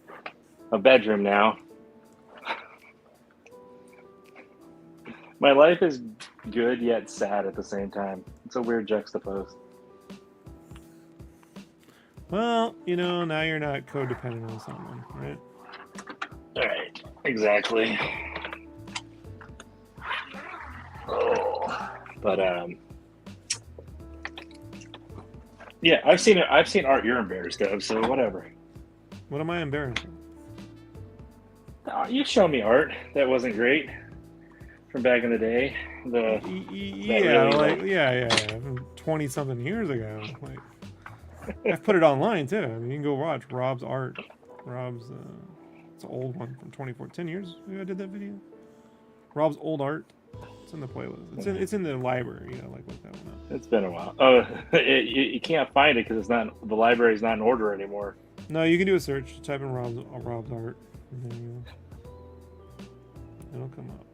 bedroom now. My life is good yet sad at the same time. It's a weird juxtapose. Well, now you're not codependent on someone, right? All right. Exactly. Oh. But yeah, I've seen it. I've seen art you're embarrassed of, so whatever. What am I embarrassing? You show me art that wasn't great from back in the day. Yeah, yeah. 20 something years ago. Like, I've put it online too. I mean, you can go watch Rob's art. Rob's, it's an old one from 2014. 10 years ago I did that video. Rob's old art. It's in the playlist. It's in the library. You know, like look that one up. It's been a while. Oh, you can't find it because it's not, the library's not in order anymore. No, you can do a search. Type in Rob's art, and then it'll come up.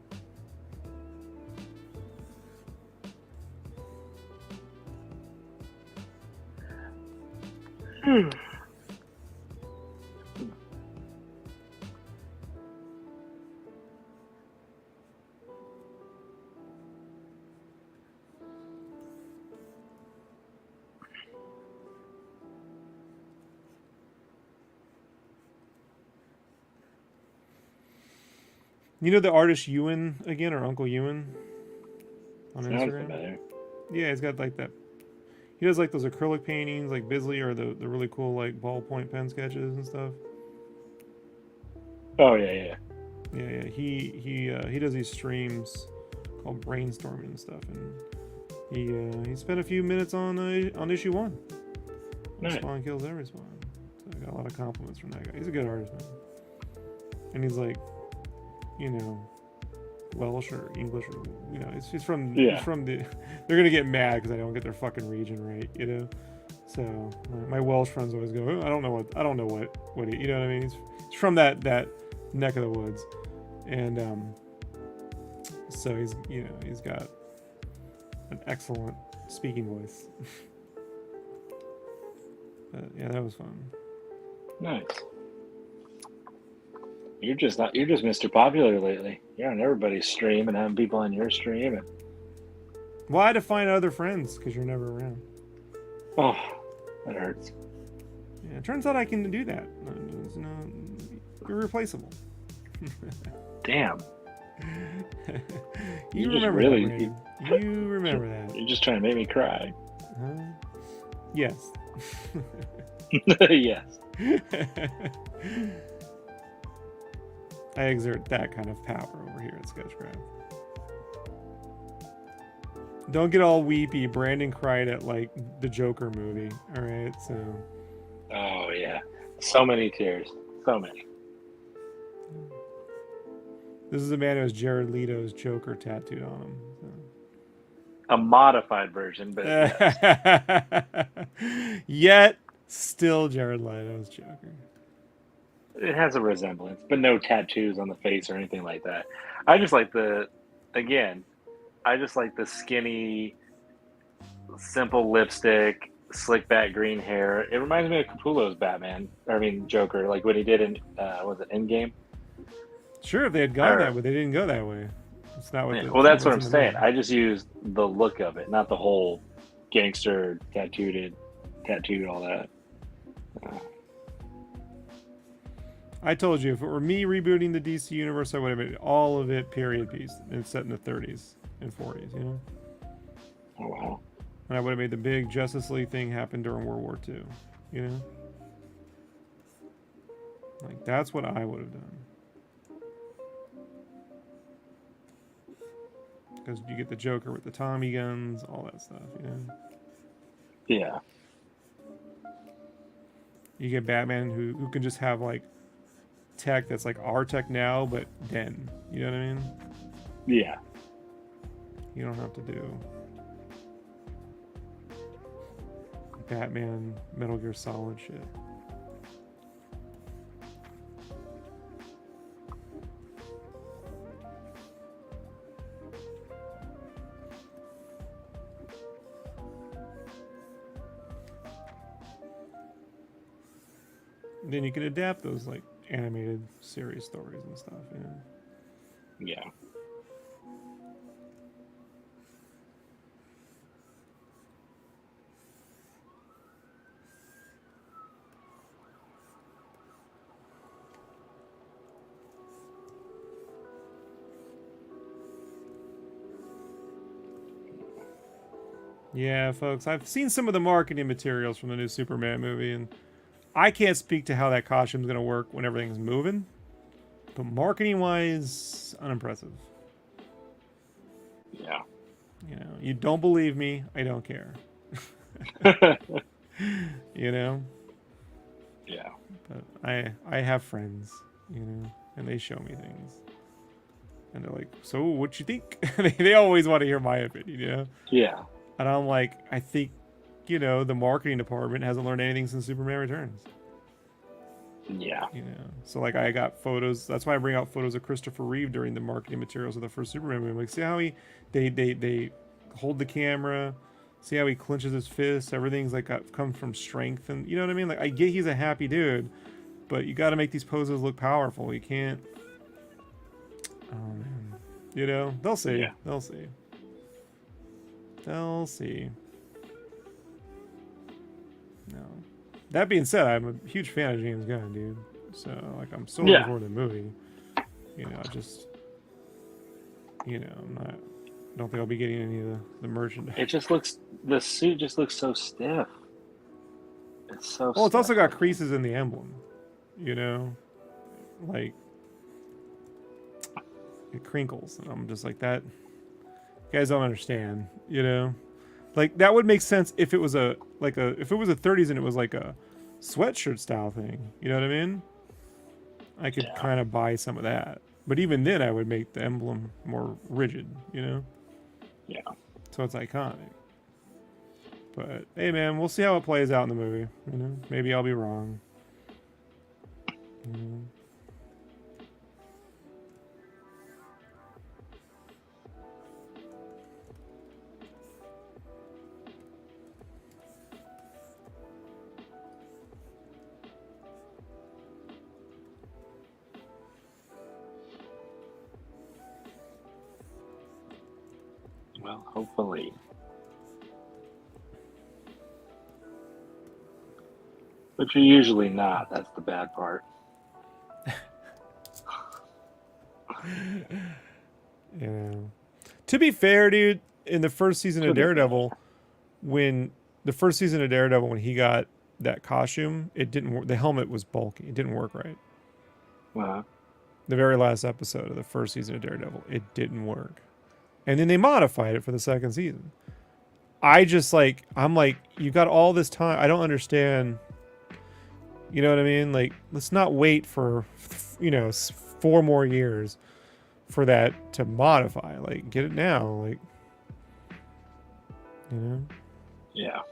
You know the artist Ewan again, or Uncle Ewan on Instagram? Familiar. Yeah, he's got like that. He does like those acrylic paintings, like Bisley, or the really cool like ballpoint pen sketches and stuff. Oh yeah. Yeah. He does these streams called brainstorming and stuff, and he spent a few minutes on issue 1. Nice. Spawn kills every spawn. So I got a lot of compliments from that guy. He's a good artist, man. And he's like, you know, Welsh or English, or you know, he's from the. They're gonna get mad because I don't get their fucking region right, you know. So my Welsh friends always go, I don't know what he, you know what I mean. He's from that neck of the woods, and so he's got an excellent speaking voice. But yeah, that was fun. Nice. You're just Mr. Popular lately. You're on everybody's stream and having people on your stream. And... Well, I had to find other friends because you're never around. Oh, that hurts. Yeah, it turns out I can do that. You're replaceable. Damn. You remember really, that, you remember that. You're just trying to make me cry. Yes. Yes. I exert that kind of power over here at Sketchcraft. Don't get all weepy. Brandon cried at like the Joker movie. All right, so. Oh yeah, so many tears, so many. This is a man who has Jared Leto's Joker tattooed on him. So. A modified version, but yes. Yet still Jared Leto's Joker. It has a resemblance, but no tattoos on the face or anything like that. I just like the skinny, simple lipstick, slick back green hair. It reminds me of Capullo's Joker, like what he did in was it Endgame? Sure, if they had gone that way, they didn't go that way. It's not what. Well, that's what I'm saying. I just used the look of it, not the whole gangster tattooed, all that. I told you, if it were me rebooting the DC universe, I would have made all of it period piece and set in the 30s and 40s, you know? Oh, wow. And I would have made the big Justice League thing happen during World War II, you know? Like, that's what I would have done. Because you get the Joker with the Tommy guns, all that stuff, you know? Yeah. You get Batman who can just have, like, tech that's like our tech now, but then. You know what I mean? Yeah. You don't have to do Batman, Metal Gear Solid shit. Then you can adapt those like animated series stories and stuff, you know? Yeah. Yeah, folks, I've seen some of the marketing materials from the new Superman movie, and I can't speak to how that costume's gonna work when everything's moving. But marketing-wise, unimpressive. Yeah. You know, you don't believe me, I don't care. You know? Yeah. But I have friends, you know, and they show me things. And they're like, so what you think? They always want to hear my opinion, you know? Yeah. And I'm like, I think, you know, the marketing department hasn't learned anything since Superman Returns. Yeah. You know, so like I got photos. That's why I bring out photos of Christopher Reeve during the marketing materials of the first Superman movie. I'm like, see how they hold the camera, see how he clenches his fists. Everything's like come from strength, and you know what I mean. Like I get he's a happy dude, but you got to make these poses look powerful. You can't. Oh man, you know they'll see. Yeah. They'll see. They'll see. No. That being said, I'm a huge fan of James Gunn, dude. So, like, I'm so looking forward to the movie. You know, just, you know, I don't think I'll be getting any of the merchandise. It just looks, the suit just looks so stiff. It's so Well, it's stiff. also got creases in the emblem. You know? Like, it crinkles. And I'm just like, that. You guys don't understand, you know? Like, that would make sense if it was if it was a 30s and it was like a sweatshirt style thing. You know what I mean? I could kind of buy some of that. But even then, I would make the emblem more rigid, you know? Yeah. So it's iconic. But, hey, man, we'll see how it plays out in the movie. You know? Maybe I'll be wrong. You know? Well, hopefully. But you're usually not. That's the bad part. Yeah. To be fair, dude, in the first season of Daredevil, when he got that costume, it didn't work. The helmet was bulky. It didn't work right. Uh-huh. The very last episode of the first season of Daredevil, it didn't work. And then they modified it for the second season. I'm like, you got all this time. I don't understand. You know what I mean? Like, let's not wait for, 4 more years for that to modify. Like, get it now. Like, you know? Yeah.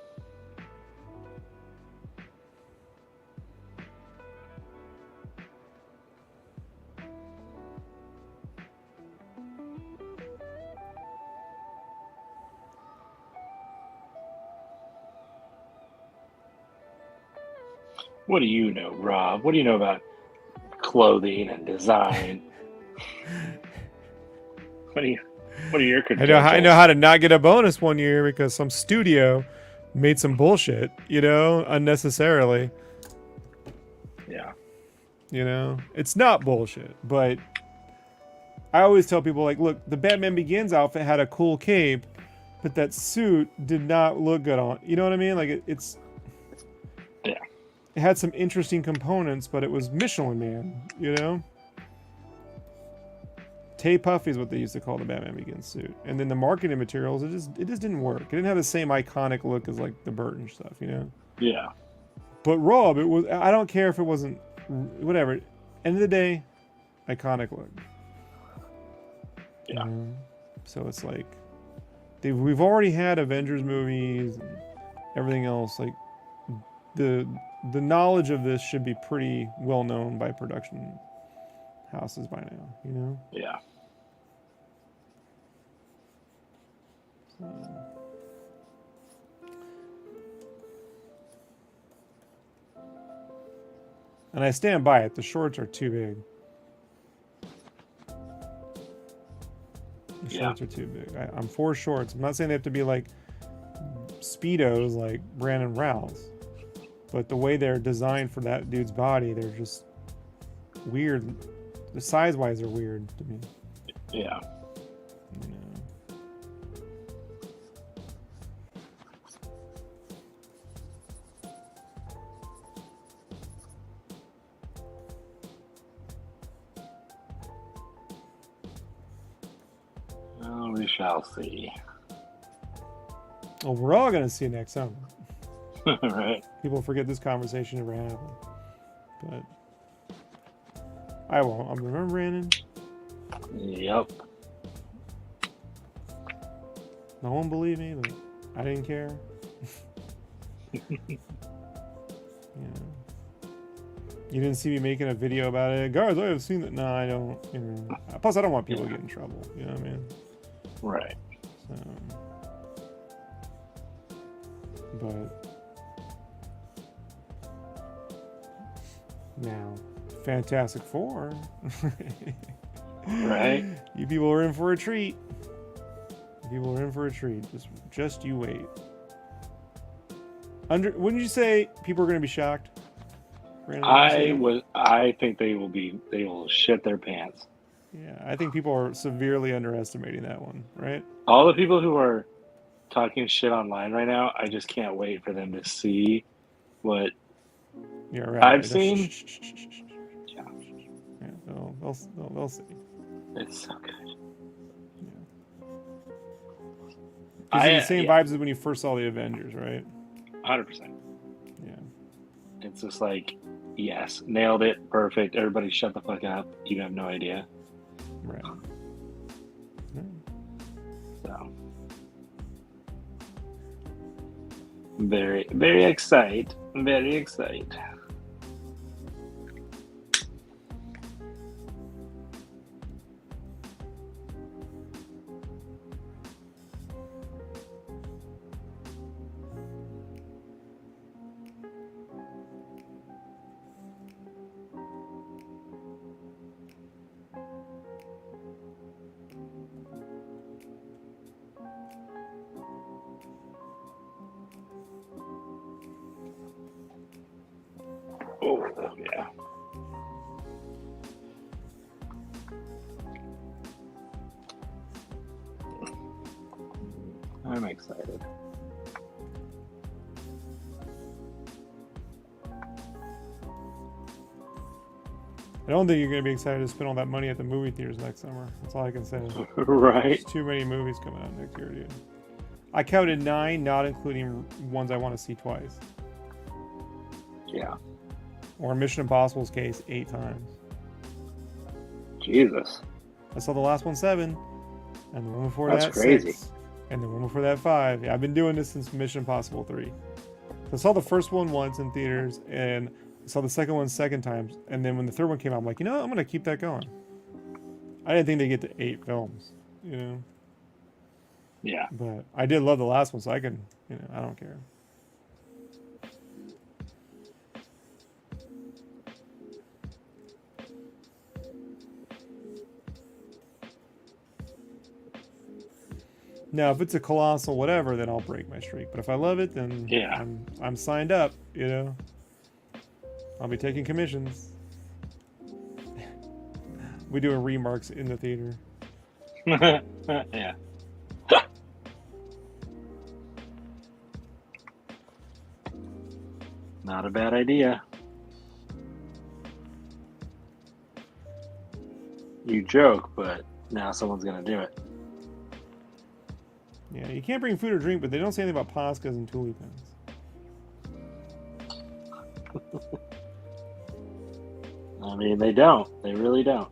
What do you know, Rob? What do you know about clothing and design? What are your credentials? I know how to not get a bonus one year because some studio made some bullshit, unnecessarily. Yeah. It's not bullshit, but I always tell people, like, look, the Batman Begins outfit had a cool cape, but that suit did not look good on. You know what I mean? Like, it's... Yeah. It had some interesting components, but it was Michelin Man, Tay Puffy is what they used to call the Batman Begins suit. And then the marketing materials, it just didn't work. It didn't have the same iconic look as, like, the Burton stuff, Yeah. But Rob, it was... I don't care if it wasn't... Whatever. End of the day, iconic look. Yeah. So it's like... We've already had Avengers movies and everything else. Like, the knowledge of this should be pretty well known by production houses by now, Yeah. And I stand by it. The shorts are too big. The shorts are too big. I'm for shorts. I'm not saying they have to be like Speedos like Brandon Routh. But the way they're designed for that dude's body, they're just weird. The size-wise are weird to me. Yeah. We shall see. Well, we're all gonna see it next summer. Right. People forget this conversation ever happened, but I won't. I'm remembering. Yep. No one believed me, but I didn't care. You didn't see me making a video about it, guys. I have seen that. No, I don't. You know. Plus, I don't want people to get in trouble. You know what I mean? Right. So, but now, Fantastic Four. Right. You people are in for a treat. People are in for a treat. Just you wait. Wouldn't you say people are going to be shocked? I think they will shit their pants. Yeah, I think people are severely underestimating that one, right? All the people who are talking shit online right now, I just can't wait for them to see what right. I've seen. Yeah, they'll see. It's so good. Gives you the same vibes as when you first saw the Avengers, right? 100%. Yeah. It's just like, yes, nailed it, perfect. Everybody shut the fuck up. You have no idea. Right. Yeah. So, very, very excited. Very excited. Oh, yeah. I'm excited. I don't think you're going to be excited to spend all that money at the movie theaters next summer. That's all I can say. Right. There's too many movies coming out next year, dude. I counted 9, not including ones I want to see twice. Yeah. Or Mission Impossible's case, 8 times. Jesus. I saw the last one 7, and the one before That's that crazy. 6, and the one before that 5. Yeah, I've been doing this since Mission Impossible 3. I saw the first one once in theaters, and I saw the second one 2nd time, and then when the third one came out, I'm like, you know what? I'm going to keep that going. I didn't think they'd get to 8 films, you know? Yeah. But I did love the last one, so I can, you know, I don't care. Now, if it's a colossal whatever, then I'll break my streak. But if I love it, then yeah. I'm signed up, you know? I'll be taking commissions. We doing remarks in the theater. Yeah. Not a bad idea. You joke, but now someone's gonna do it. Yeah, you can't bring food or drink, but they don't say anything about pascas and tule pens. I mean, they don't. They really don't.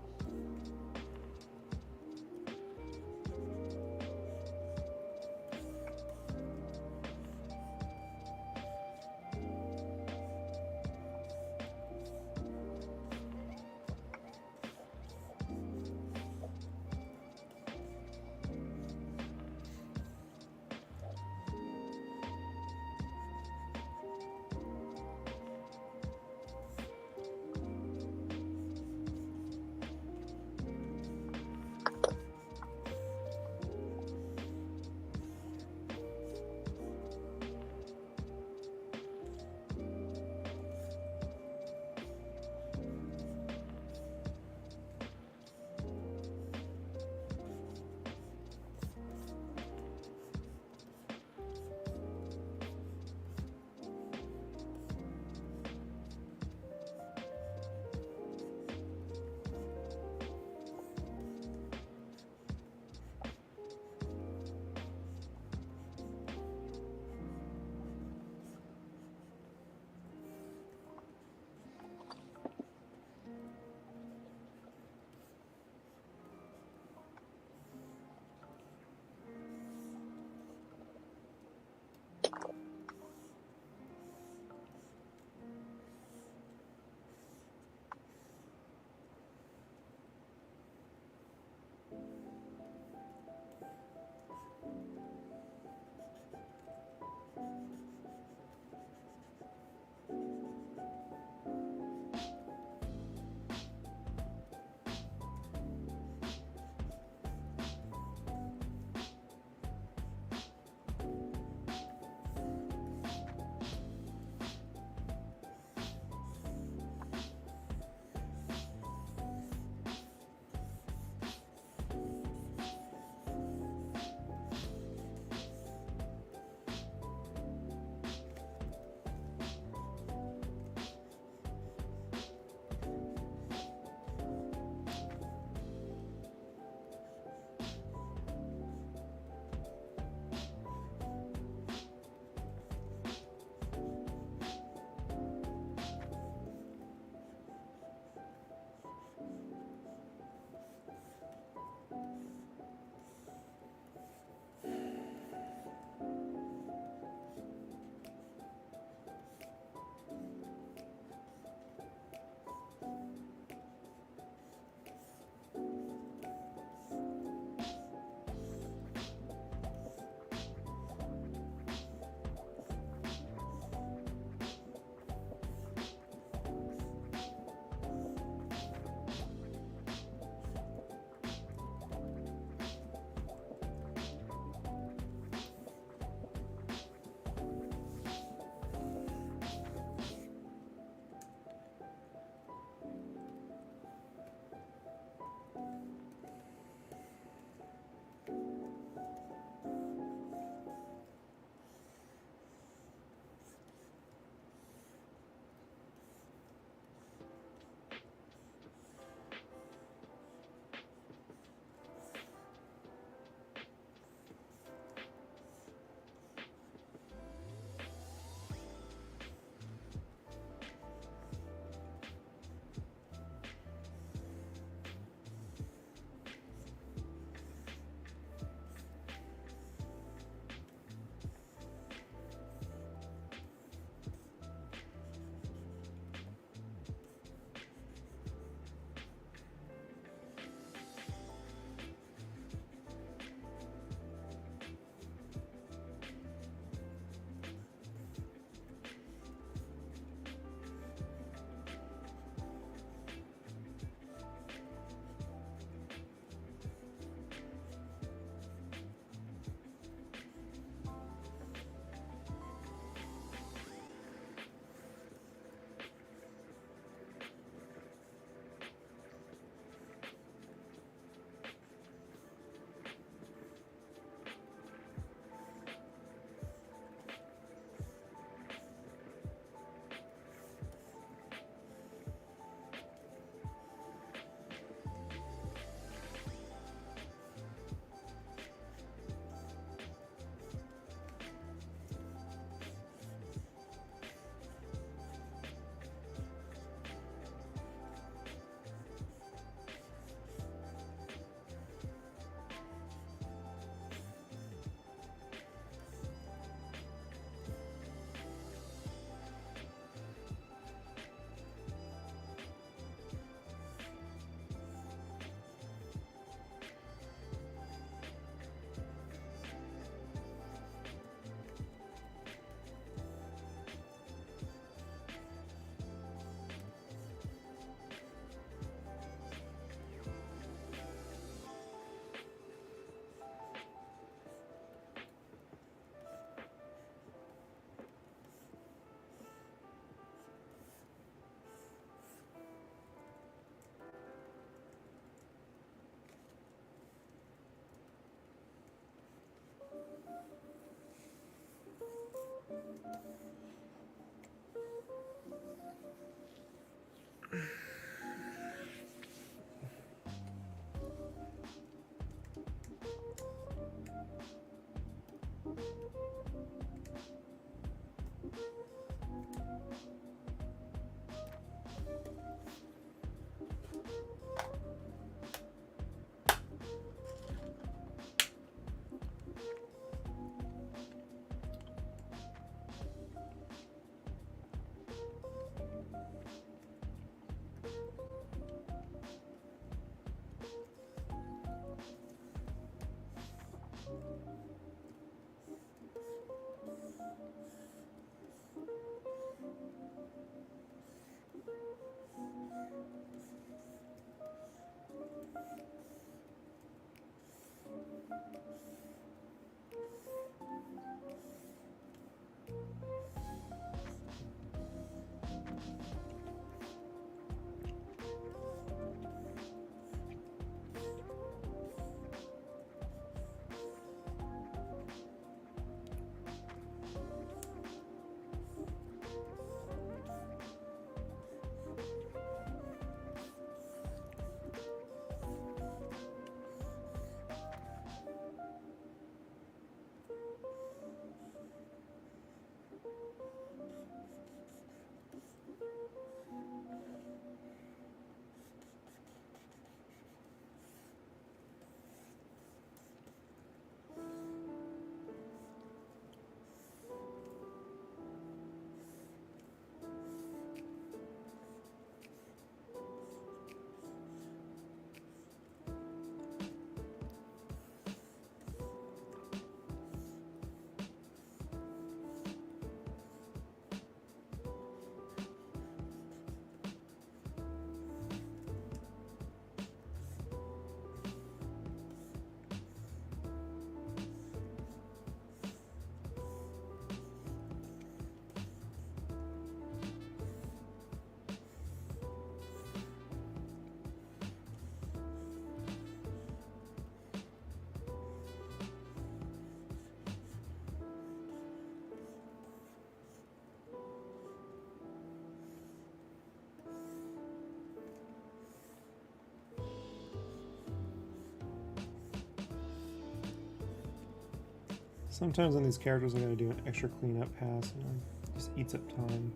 Sometimes on these characters I gotta do an extra cleanup pass and it just eats up time.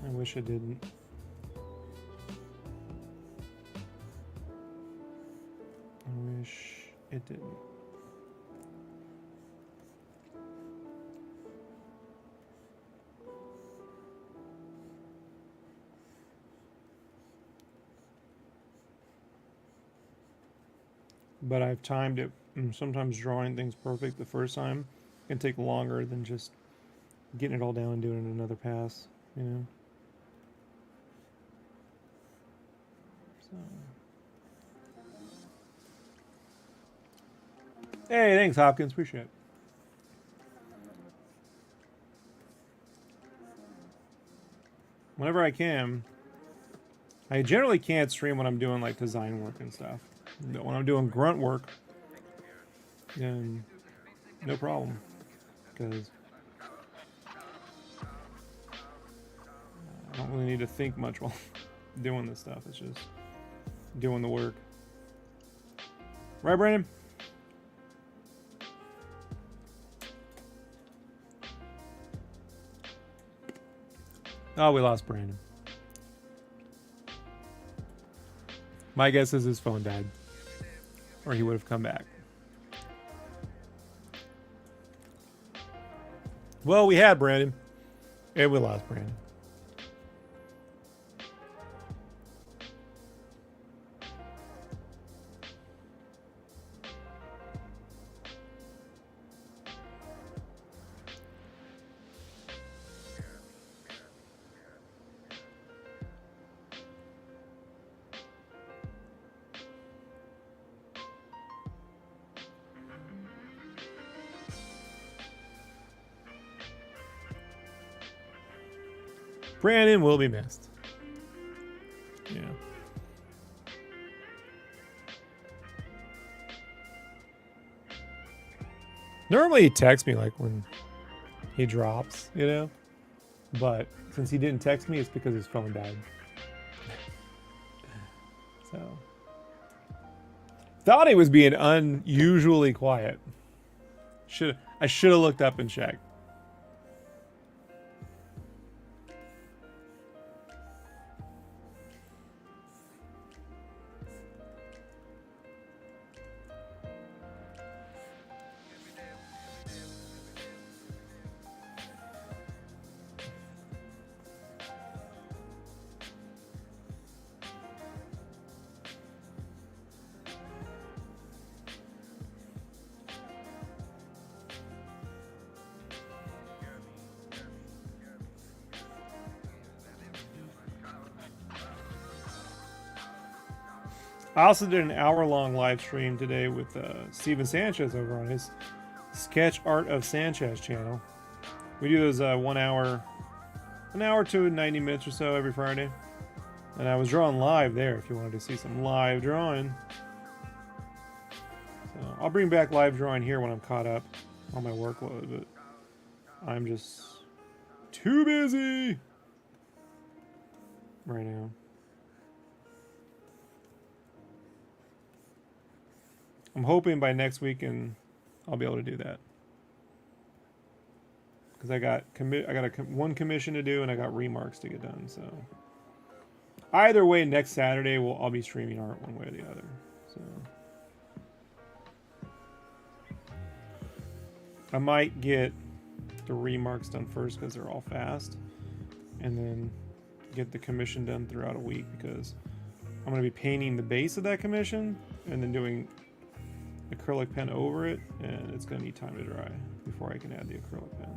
I wish I didn't. I wish it didn't. But I've timed it, and sometimes drawing things perfect the first time can take longer than just getting it all down and doing it in another pass, you know? So. Hey, thanks, Hopkins. Appreciate it. Whenever I can. I generally can't stream when I'm doing like design work and stuff. But when I'm doing grunt work, then no problem. Because I don't really need to think much while doing this stuff. It's just doing the work. Right, Brandon? Oh, we lost Brandon. My guess is his phone died. Or he would have come back. Well, we had Brandon. And we lost Brandon. Brandon will be missed. Normally he texts me like when he drops, you know? But since he didn't text me, it's because his phone died. So thought he was being unusually quiet. I should have looked up and checked. I also did an hour-long live stream today with Steven Sanchez over on his Sketch Art of Sanchez channel. We do those 1 hour to 90 minutes or so every Friday. And I was drawing live there if you wanted to see some live drawing. So I'll bring back live drawing here when I'm caught up on my workload, but I'm just too busy right now. I'm hoping by next weekend I'll be able to do that, because I got one commission to do and I got remarks to get done. So either way, next Saturday I'll be streaming art one way or the other. So I might get the remarks done first because they're all fast, and then get the commission done throughout a week, because I'm going to be painting the base of that commission and then doing acrylic pen over it, and it's going to need time to dry before I can add the acrylic pen.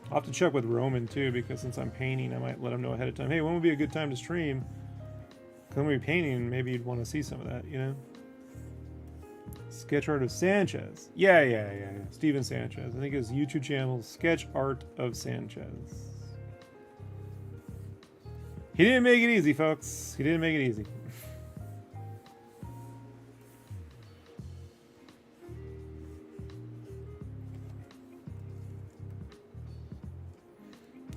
I'll have to check with Roman too, because since I'm painting, I might let him know ahead of time, hey, when would be a good time to stream? Because I'm going to be painting, maybe you'd want to see some of that, you know? Sketch Art of Sanchez. Yeah. Steven Sanchez. I think his YouTube channel is Sketch Art of Sanchez. He didn't make it easy, folks. He didn't make it easy.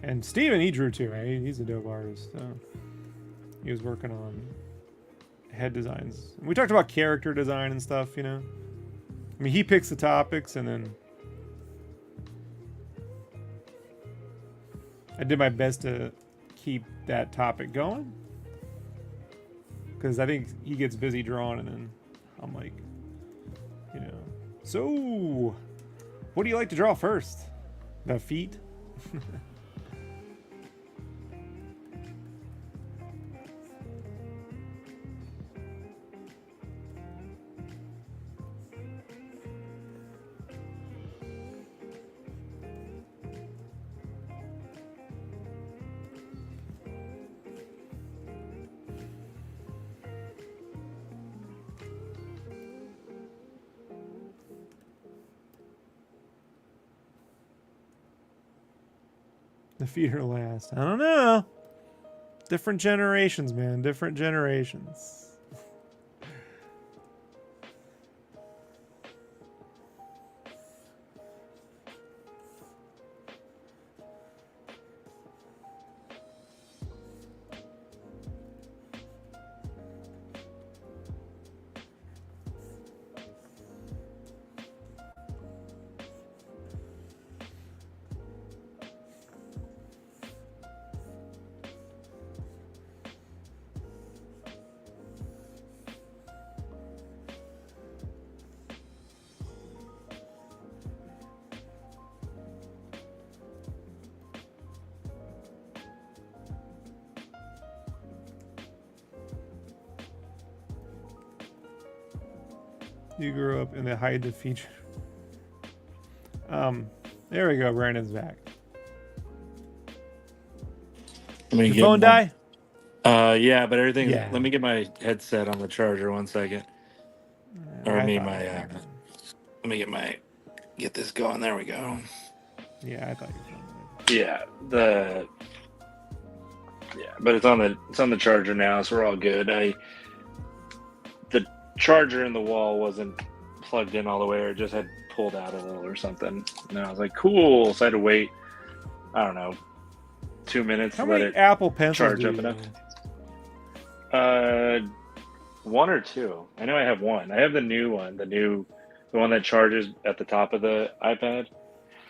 And Steven, he drew too, right? He's a dope artist. He was working on head designs. We talked about character design and stuff, you know. I mean, he picks the topics, and then I did my best to keep that topic going, because I think he gets busy drawing, and then I'm like, you know, so what do you like to draw first? The feet? The feet are last. I don't know. Different generations, man. Different generations. You grew up in the hide the feature. There we go. Brandon's back. Your phone die? Yeah, but everything. Yeah. Let me get my headset on the charger 1 second. Or I mean my. Let me get my get this going. There we go. Yeah, I thought you were but it's on the charger now, so we're all good. The charger in the wall wasn't plugged in all the way, or it just had pulled out a little or something. And I was like, cool. So I had to wait, I don't know, 2 minutes How to let many it Apple Pencils charge do up you enough. use? 1 or 2. I know I have 1. I have the new one, the one that charges at the top of the iPad.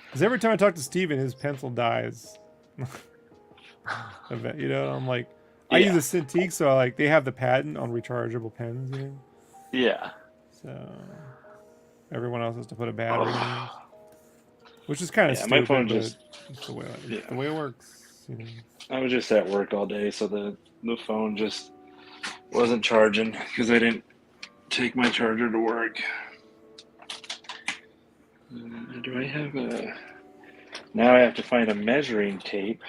Because every time I talk to Steven, his pencil dies. You know, I'm like, I use a Cintiq, so like they have the patent on rechargeable pens, you know? Yeah. So everyone else has to put a battery in it, which is kind of stupid. My phone but just it's the way it works. You know? I was just at work all day, so the phone just wasn't charging because I didn't take my charger to work. Do I have a... Now I have to find a measuring tape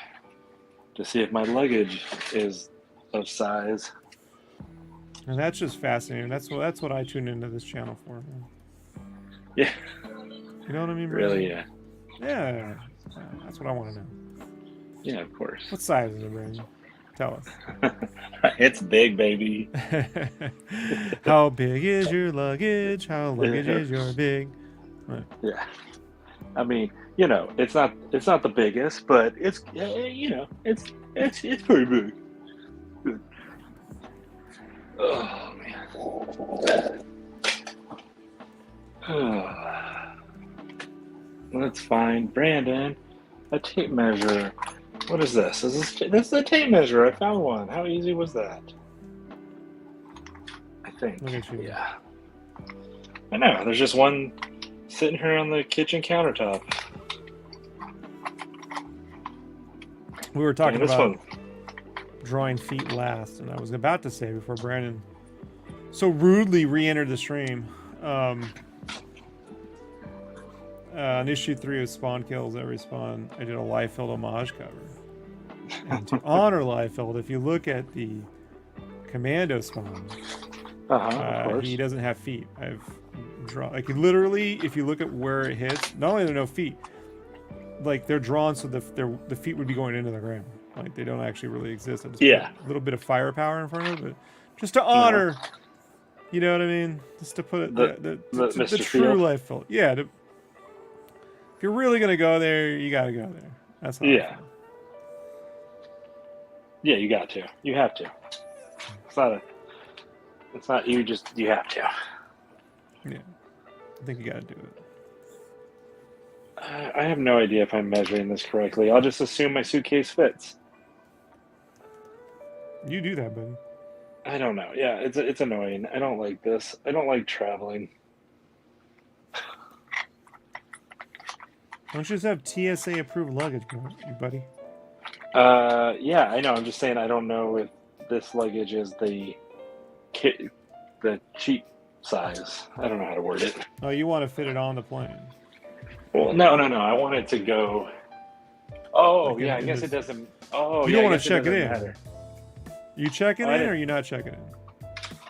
to see if my luggage is of size. And that's just fascinating. That's what I tune into this channel for, man. Yeah. You know what I mean, bro? Really, yeah. Yeah. That's what I want to know. Yeah, of course. What size is it, Brandon? Tell us. It's big, baby. How big is your luggage? How luggage is your big? Right. Yeah. I mean, you know, it's not the biggest, but it's, you know, it's pretty big. Oh man. Let's find Brandon a tape measure. What is this? This is the tape measure. I found one. How easy was that? I think. Look at you. Yeah. I know. There's just one sitting here on the kitchen countertop. We were talking this about one. drawing feet last, and I was about to say before Brandon so rudely re-entered the stream. On issue 3 of Spawn Kills Every Spawn, I did a Liefeld homage cover. And to honor Liefeld, if you look at the Commando Spawn, Of course. he doesn't have feet. I've drawn, like, literally, if you look at where it hits, not only are there no feet, like, they're drawn so the feet would be going into the ground. Like, they don't actually really exist. I just put a little bit of firepower in front of it, just to honor, you know what I mean? Just to put it, the true Liefeld. Yeah, if you're really going to go there, you got to go there. That's how I feel. Yeah, you got to. You have to. It's not you have to. Yeah. I think you got to do it. I have no idea if I'm measuring this correctly. I'll just assume my suitcase fits. You do that, buddy. I don't know. Yeah, it's annoying. I don't like this. I don't like traveling. Don't you just have TSA approved luggage, buddy? Yeah, I know. I'm just saying I don't know if this luggage is the cheap size. I don't know how to word it. Oh, you want to fit it on the plane? Well, no. I want it to go. Oh, like yeah. I guess it doesn't. Oh, you don't want to check it in. Matter. You checking in, or are you not checking in?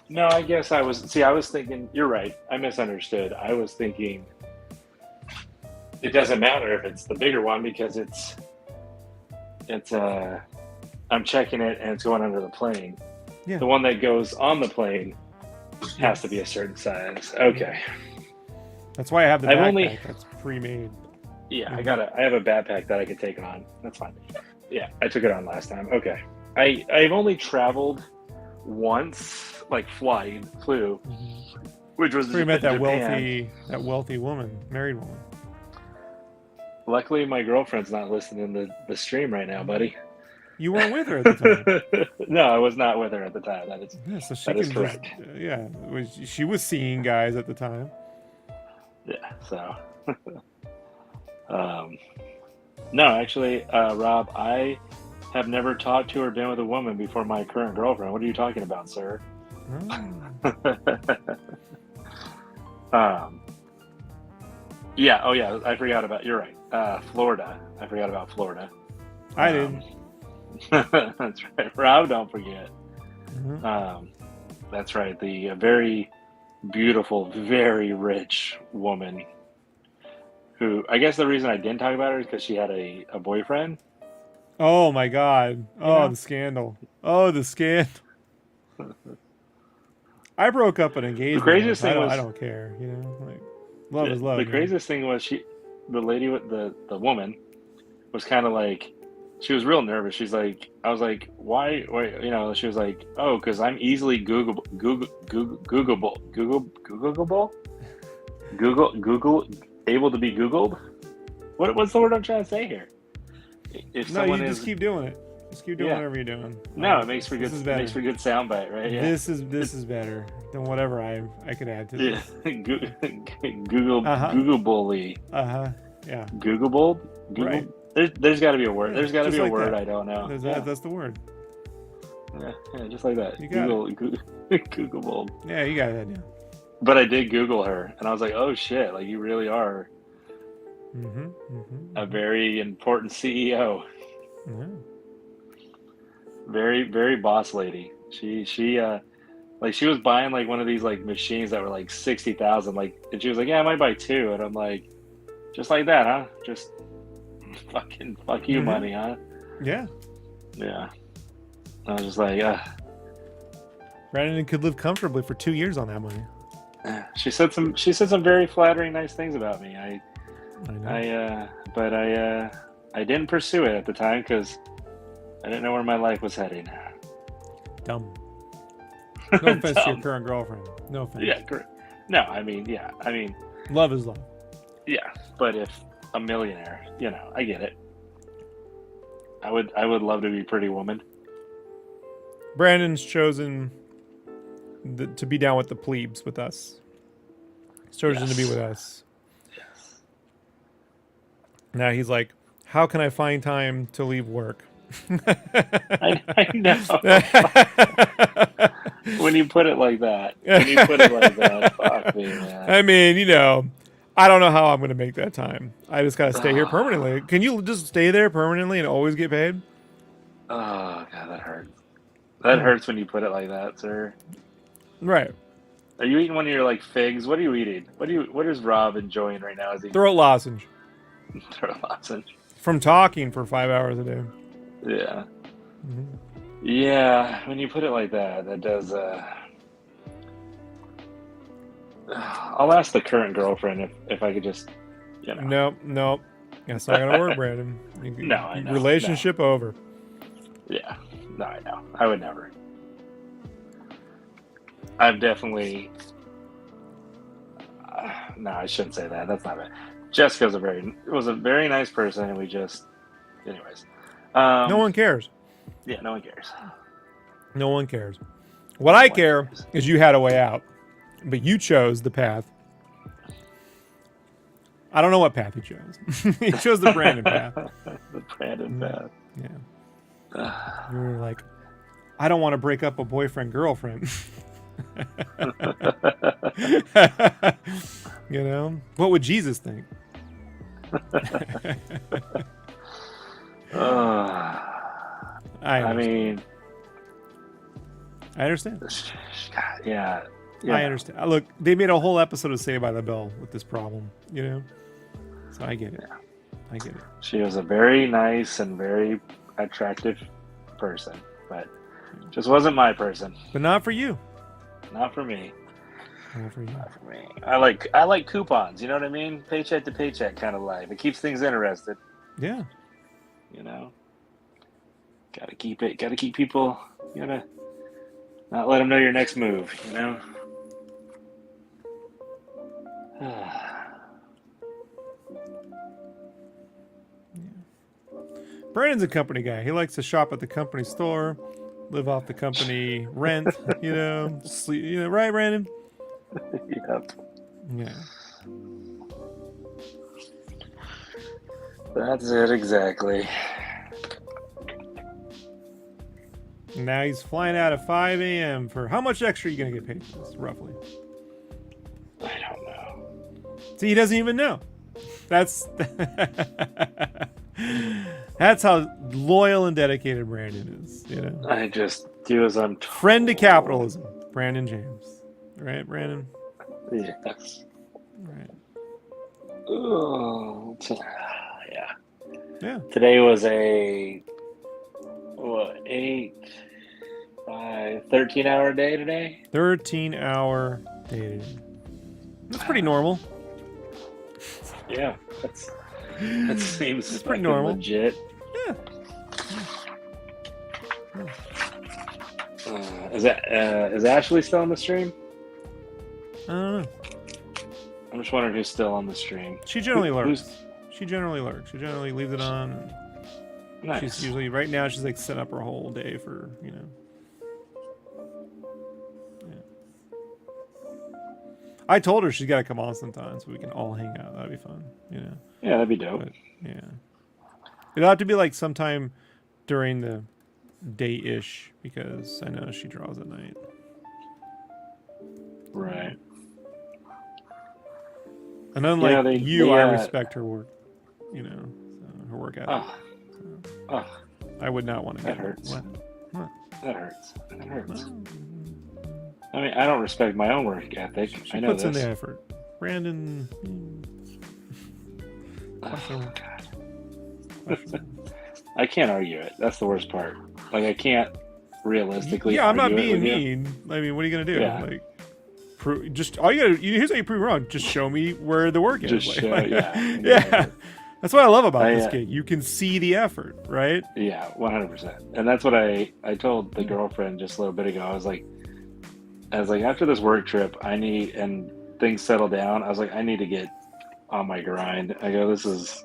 No, I guess I was. See, I was thinking. You're right. I misunderstood. I was thinking it doesn't matter if it's the bigger one because it's. I'm checking it and it's going under the plane. Yeah. The one that goes on the plane has to be a certain size. Okay. That's why I have the backpack that's pre-made. Yeah, I have a backpack that I could take on. That's fine. Yeah, I took it on last time. Okay. I've only traveled once, like flew, which was we met that Japan. wealthy woman, married woman. Luckily, my girlfriend's not listening to the stream right now, buddy. You weren't with her at the time. No, I was not with her at the time. That is correct. She was seeing guys at the time. Yeah, so. No, actually, Rob, I have never talked to or been with a woman before my current girlfriend. What are you talking about, sir? Yeah. Oh, yeah. I forgot about. You're right. Florida. I forgot about Florida. I didn't. That's right. Rob, don't forget. Mm-hmm. That's right. The very beautiful, very rich woman who I guess the reason I didn't talk about her is because she had a boyfriend. Oh my God. Oh, know? the scandal. Oh, the scandal. I broke up an The engagement craziest once. thing I was don't care. You know, like love is love. the Man. craziest thing was the lady with the woman was kind of like, she was real nervous. She's like, I was like, why? You know, she was like, oh, because I'm easily Googleable, Google, able to be Googled. What's the word I'm trying to say here? If No, someone you is, just keep doing it. Just keep doing yeah. what's doing. No, it makes for good. This is It better. makes for good soundbite, right? Yeah. This is better than whatever I could add to this. Google Googleably. Yeah. Googleable. Google. Right. There's got to be a word. Yeah, there's got to just be a like word that. I don't know. That's the word. Yeah, just like that. You got Googleable. Yeah, you got that now. But I did Google her, and I was like, oh shit! Like you really are a very important CEO. Yeah. Very, very boss lady. She like she was buying like one of these like machines that were like 60,000. Like, and she was like, yeah, I might buy two. And I'm like, just like that, huh? Just fuck you money, huh? Yeah. Yeah. I was just like, Brandon could live comfortably for 2 years on that money. She said some very flattering, nice things about me. I know. But I didn't pursue it at the time because I didn't know where my life was heading. Dumb. No offense to your current girlfriend. No offense. Yeah, no, I mean, love is love. Yeah, but if a millionaire, you know, I get it. I would love to be Pretty Woman. Brandon's chosen to be down with the plebes with us. He's chosen to be with us. Yes. Now he's like, how can I find time to leave work? I know. When you put it like that. Fuck me, man. I mean, you know, I don't know how I'm going to make that time. I just got to stay here permanently. Can you just stay there permanently and always get paid? Oh, God, that hurts. That hurts when you put it like that, sir. Right. Are you eating one of your, like, figs? What are you eating? What is Rob enjoying right now? Is he Throat lozenge. throat lozenge? From talking for 5 hours a day. Yeah. Yeah, when you put it like that, that does, I'll ask the current girlfriend if I could just, you know. Nope. That's not going to work, Brandon. No, I know. Relationship over. Yeah. No, I know. I would never. I've definitely... no, I shouldn't say that. That's not it. Jessica was a very nice person, and we just... Anyways. No one cares. Yeah, no one cares. No one cares. What I care is you had a way out, but you chose the path. I don't know what path you chose. You chose the Brandon path. The Brandon path. Yeah. You were like, I don't want to break up a boyfriend-girlfriend. You know? What would Jesus think? I mean, I understand. Yeah. I understand. Look, they made a whole episode of Saved by the Bell with this problem, you know? So I get it. Yeah. I get it. She was a very nice and very attractive person, but just wasn't my person. But not for you. Not for me. Not for you. Not for me. I like coupons, you know what I mean? Paycheck to paycheck kind of life. It keeps things interested. Yeah. You know? Gotta keep people, you gotta not let them know your next move, you know? Brandon's a company guy. He likes to shop at the company store, live off the company rent, you know, sleep, you know, right, Brandon? Yep. Yeah. That's it exactly. Now he's flying out at 5 a.m. for how much extra are you going to get paid for this, roughly? I don't know. See, he doesn't even know. That's that's how loyal and dedicated Brandon is, you know? I just do as I'm told. Friend to capitalism, Brandon James. Right, Brandon? Yes. Right. Oh, yeah. Yeah. Today was a 13-hour day today. 13-hour day. That's pretty normal. Yeah, that seems It's pretty fucking normal. legit. Yeah. Is Ashley still on the stream? I don't know. I'm just wondering who's still on the stream. She generally lurks. Who's She generally lurks. She generally leaves it on. nice? She's usually right now. She's like set up her whole day for Yeah. I told her she's got to come on sometime so we can all hang out. That'd be fun. Yeah, that'd be dope. But, yeah. It'll have to be like sometime during the day-ish because I know she draws at night. Right. And unlike they, you, I respect her work. So her work ethic. I would not want to that get hurts. What? That hurts. That hurts. I mean, I don't respect my own work ethic. She I know puts this. in the effort. Brandon. Oh, God. I can't argue it. That's the worst part. Like, I can't realistically. Yeah, I'm not argue it being with you. mean. I mean, what are you gonna do? Yeah. Like, just all you gotta. Here's how you prove me wrong. Just show me where the work is. Just Like, show, like, yeah. yeah. That's what I love about I, this game. You can see the effort, right? Yeah, 100%. And that's what I told the girlfriend just a little bit ago. I was like, after this work trip, and things settle down. I was like, I need to get on my grind. I go, this is,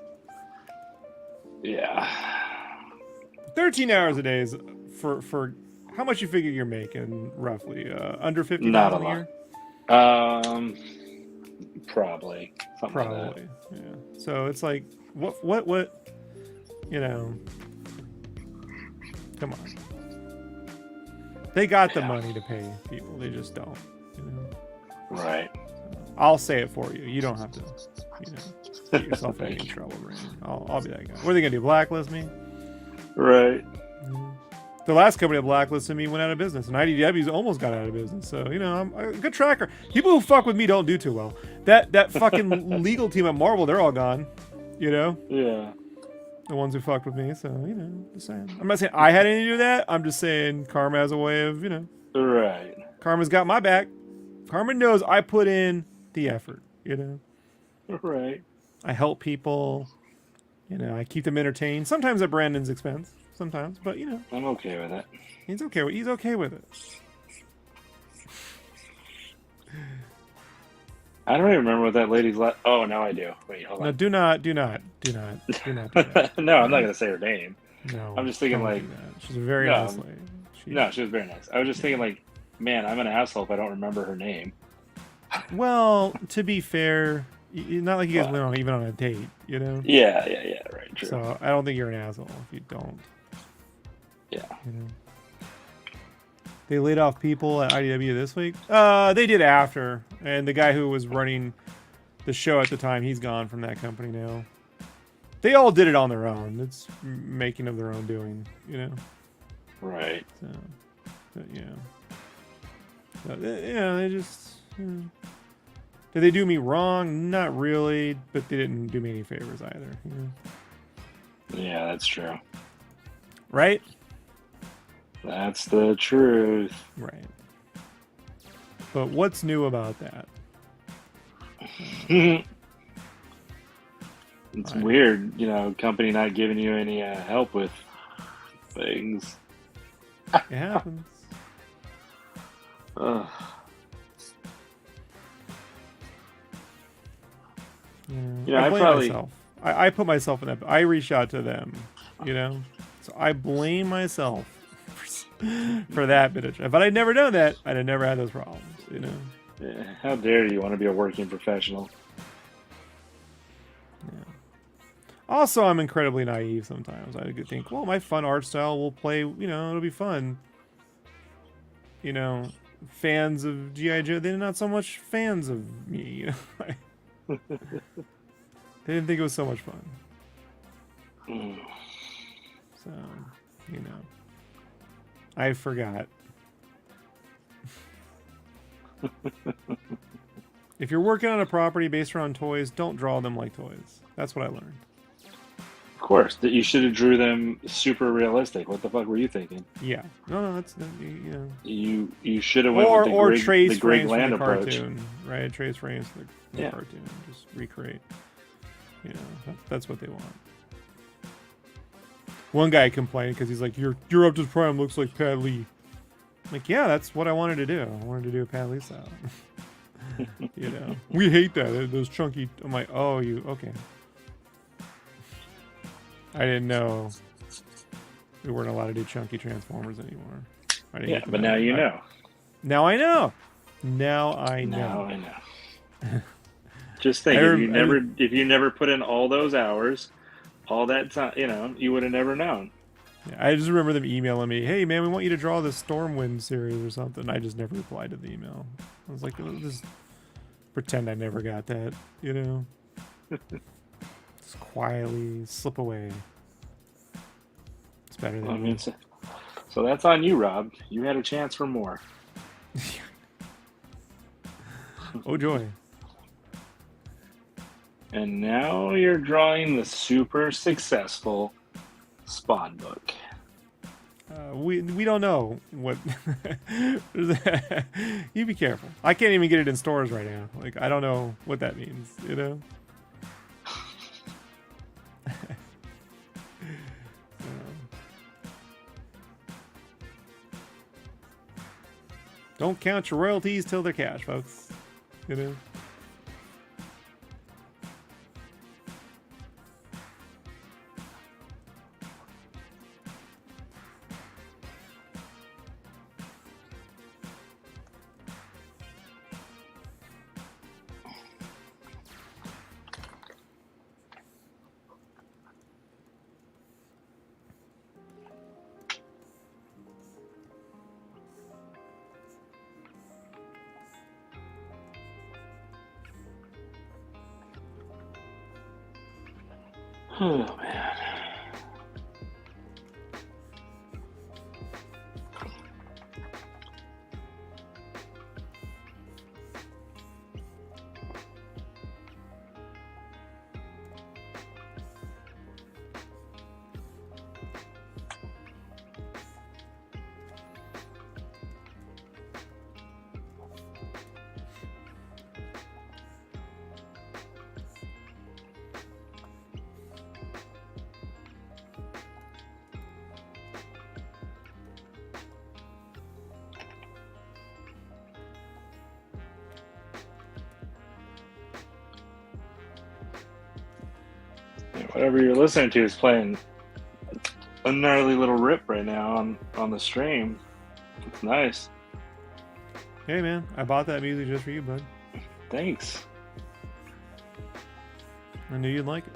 yeah. 13 hours a day is for how much you figure you're making roughly? Under 50,000 Not a a year? lot. Probably. Something Probably. like that. Yeah. So it's like what come on. They got the money to pay people. They just don't. Right. I'll say it for you. You don't have to, get yourself in any trouble, Brandon. I'll be that guy. What are they gonna do? Blacklist me? Right. The last company that blacklisted me went out of business, and IDW's almost got out of business. So I'm a good tracker. People who fuck with me don't do too well. That fucking legal team at Marvel, they're all gone. Yeah. The ones who fucked with me. So just saying. I'm not saying I had anything to do with that. I'm just saying karma has a way of Right. Karma's got my back. Karma knows I put in the effort. Right. I help people. I keep them entertained. Sometimes at Brandon's expense. Sometimes, but I'm okay with it. he's okay with it. I don't even remember what that lady's last. Oh, now I do. Wait, hold No, on. do not do that. No, I'm not gonna say her name. No, I'm just thinking don't like do that. She's a very nice lady. No, she was very nice. I was just thinking like, man, I'm an asshole if I don't remember her name. Well, to be fair, not like you guys went on even on a date, Yeah, right, true. So I don't think you're an asshole if you don't. Yeah. They laid off people at IDW this week. They did after, and the guy who was running the show at the time, he's gone from that company now. They all did it on their own. It's making of their own doing, Right. So, but, So, they just. Did they do me wrong? Not really, but they didn't do me any favors either. Yeah, that's true. Right? That's the truth. Right. But what's new about that? It's weird, company not giving you any help with things. It happens. Ugh. I blame myself. I put myself in that. I reached out to them, So I blame myself for that bit of shit. If I'd never done that, I'd have never had those problems, Yeah, how dare you want to be a working professional? Yeah. Also, I'm incredibly naive sometimes. I could think, well, my fun art style will play, it'll be fun. Fans of G.I. Joe, they're not so much fans of me, They didn't think it was so much fun. So, I forgot. If you're working on a property based around toys, don't draw them like toys. That's what I learned. Of course, that you should have drew them super realistic. What the fuck were you thinking? Yeah. No, that's you know. You should have went with the trace Greg frames Land from the approach. cartoon, right? Trace frames from the cartoon. Just recreate. You know, that's what they want. One guy complained because he's like, "Your Optimus Prime looks like Pat Lee." I'm like, yeah, that's what I wanted to do. I wanted to do a Pat Lee style. You know, we hate that. Those chunky. I'm like, oh, you okay? I didn't know we weren't allowed to do chunky Transformers anymore. I didn't Yeah, but now you know. Now I know. Now I know. Now I know. Just think, if you never put in all those hours, all that time, you know, you would have never known. I just remember them emailing me, "Hey man, we want you to draw this Stormwind series or something." I just never replied to the email. I was like, just pretend I never got that, you know. Just quietly slip away. It's better than me. So that's on you, Rob. You had a chance for more. Oh joy. And now you're drawing the super successful Spawn book. We don't know what. You be careful. I can't even get it in stores right now. Like, I don't know what that means, you know. Don't count your royalties till they're cash, folks. You know. Oh man. Whatever you're listening to is playing a gnarly little rip right now on the stream. It's nice. Hey man, I bought that music just for you, bud. Thanks. I knew you'd like it.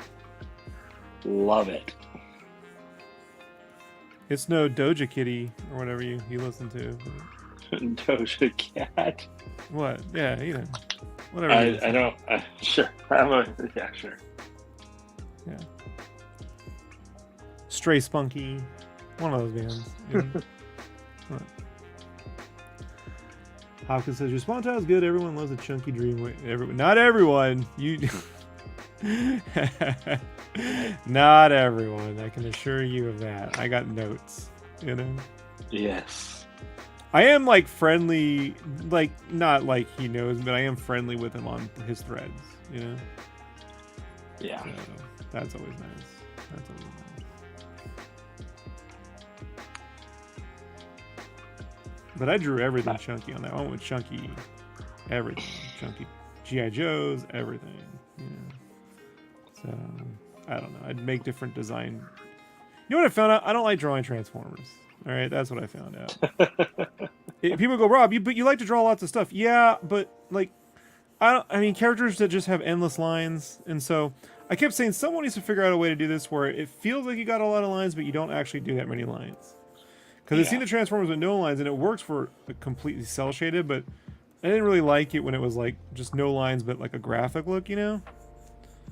Love it. It's no Doja Kitty or whatever you listen to. Doja Cat. What? Yeah, you know. Whatever. I don't. Sure. Yeah, sure. Yeah. Stray Spunky. One of those bands. You know? Hopkins says, your spawn tile is good. Everyone loves a chunky dream. Not everyone. You. Not everyone. I can assure you of that. I got notes. You know? Yes. I am like friendly, like not like he knows, but I am friendly with him on his threads. You know? Yeah. So, that's always nice. That's always nice. But I drew everything chunky on that. I went with chunky everything. Chunky G.I. Joes, everything. You know? So, I don't know. I'd make different design. You know what I found out? I don't like drawing Transformers. All right? That's what I found out. People go, Rob, but you like to draw lots of stuff. Yeah, but like, I mean, characters that just have endless lines. And so I kept saying someone needs to figure out a way to do this where it feels like you got a lot of lines, but you don't actually do that many lines. Because I've seen the Transformers with no lines, and it works for completely cell shaded, but I didn't really like it when it was like just no lines, but like a graphic look, you know?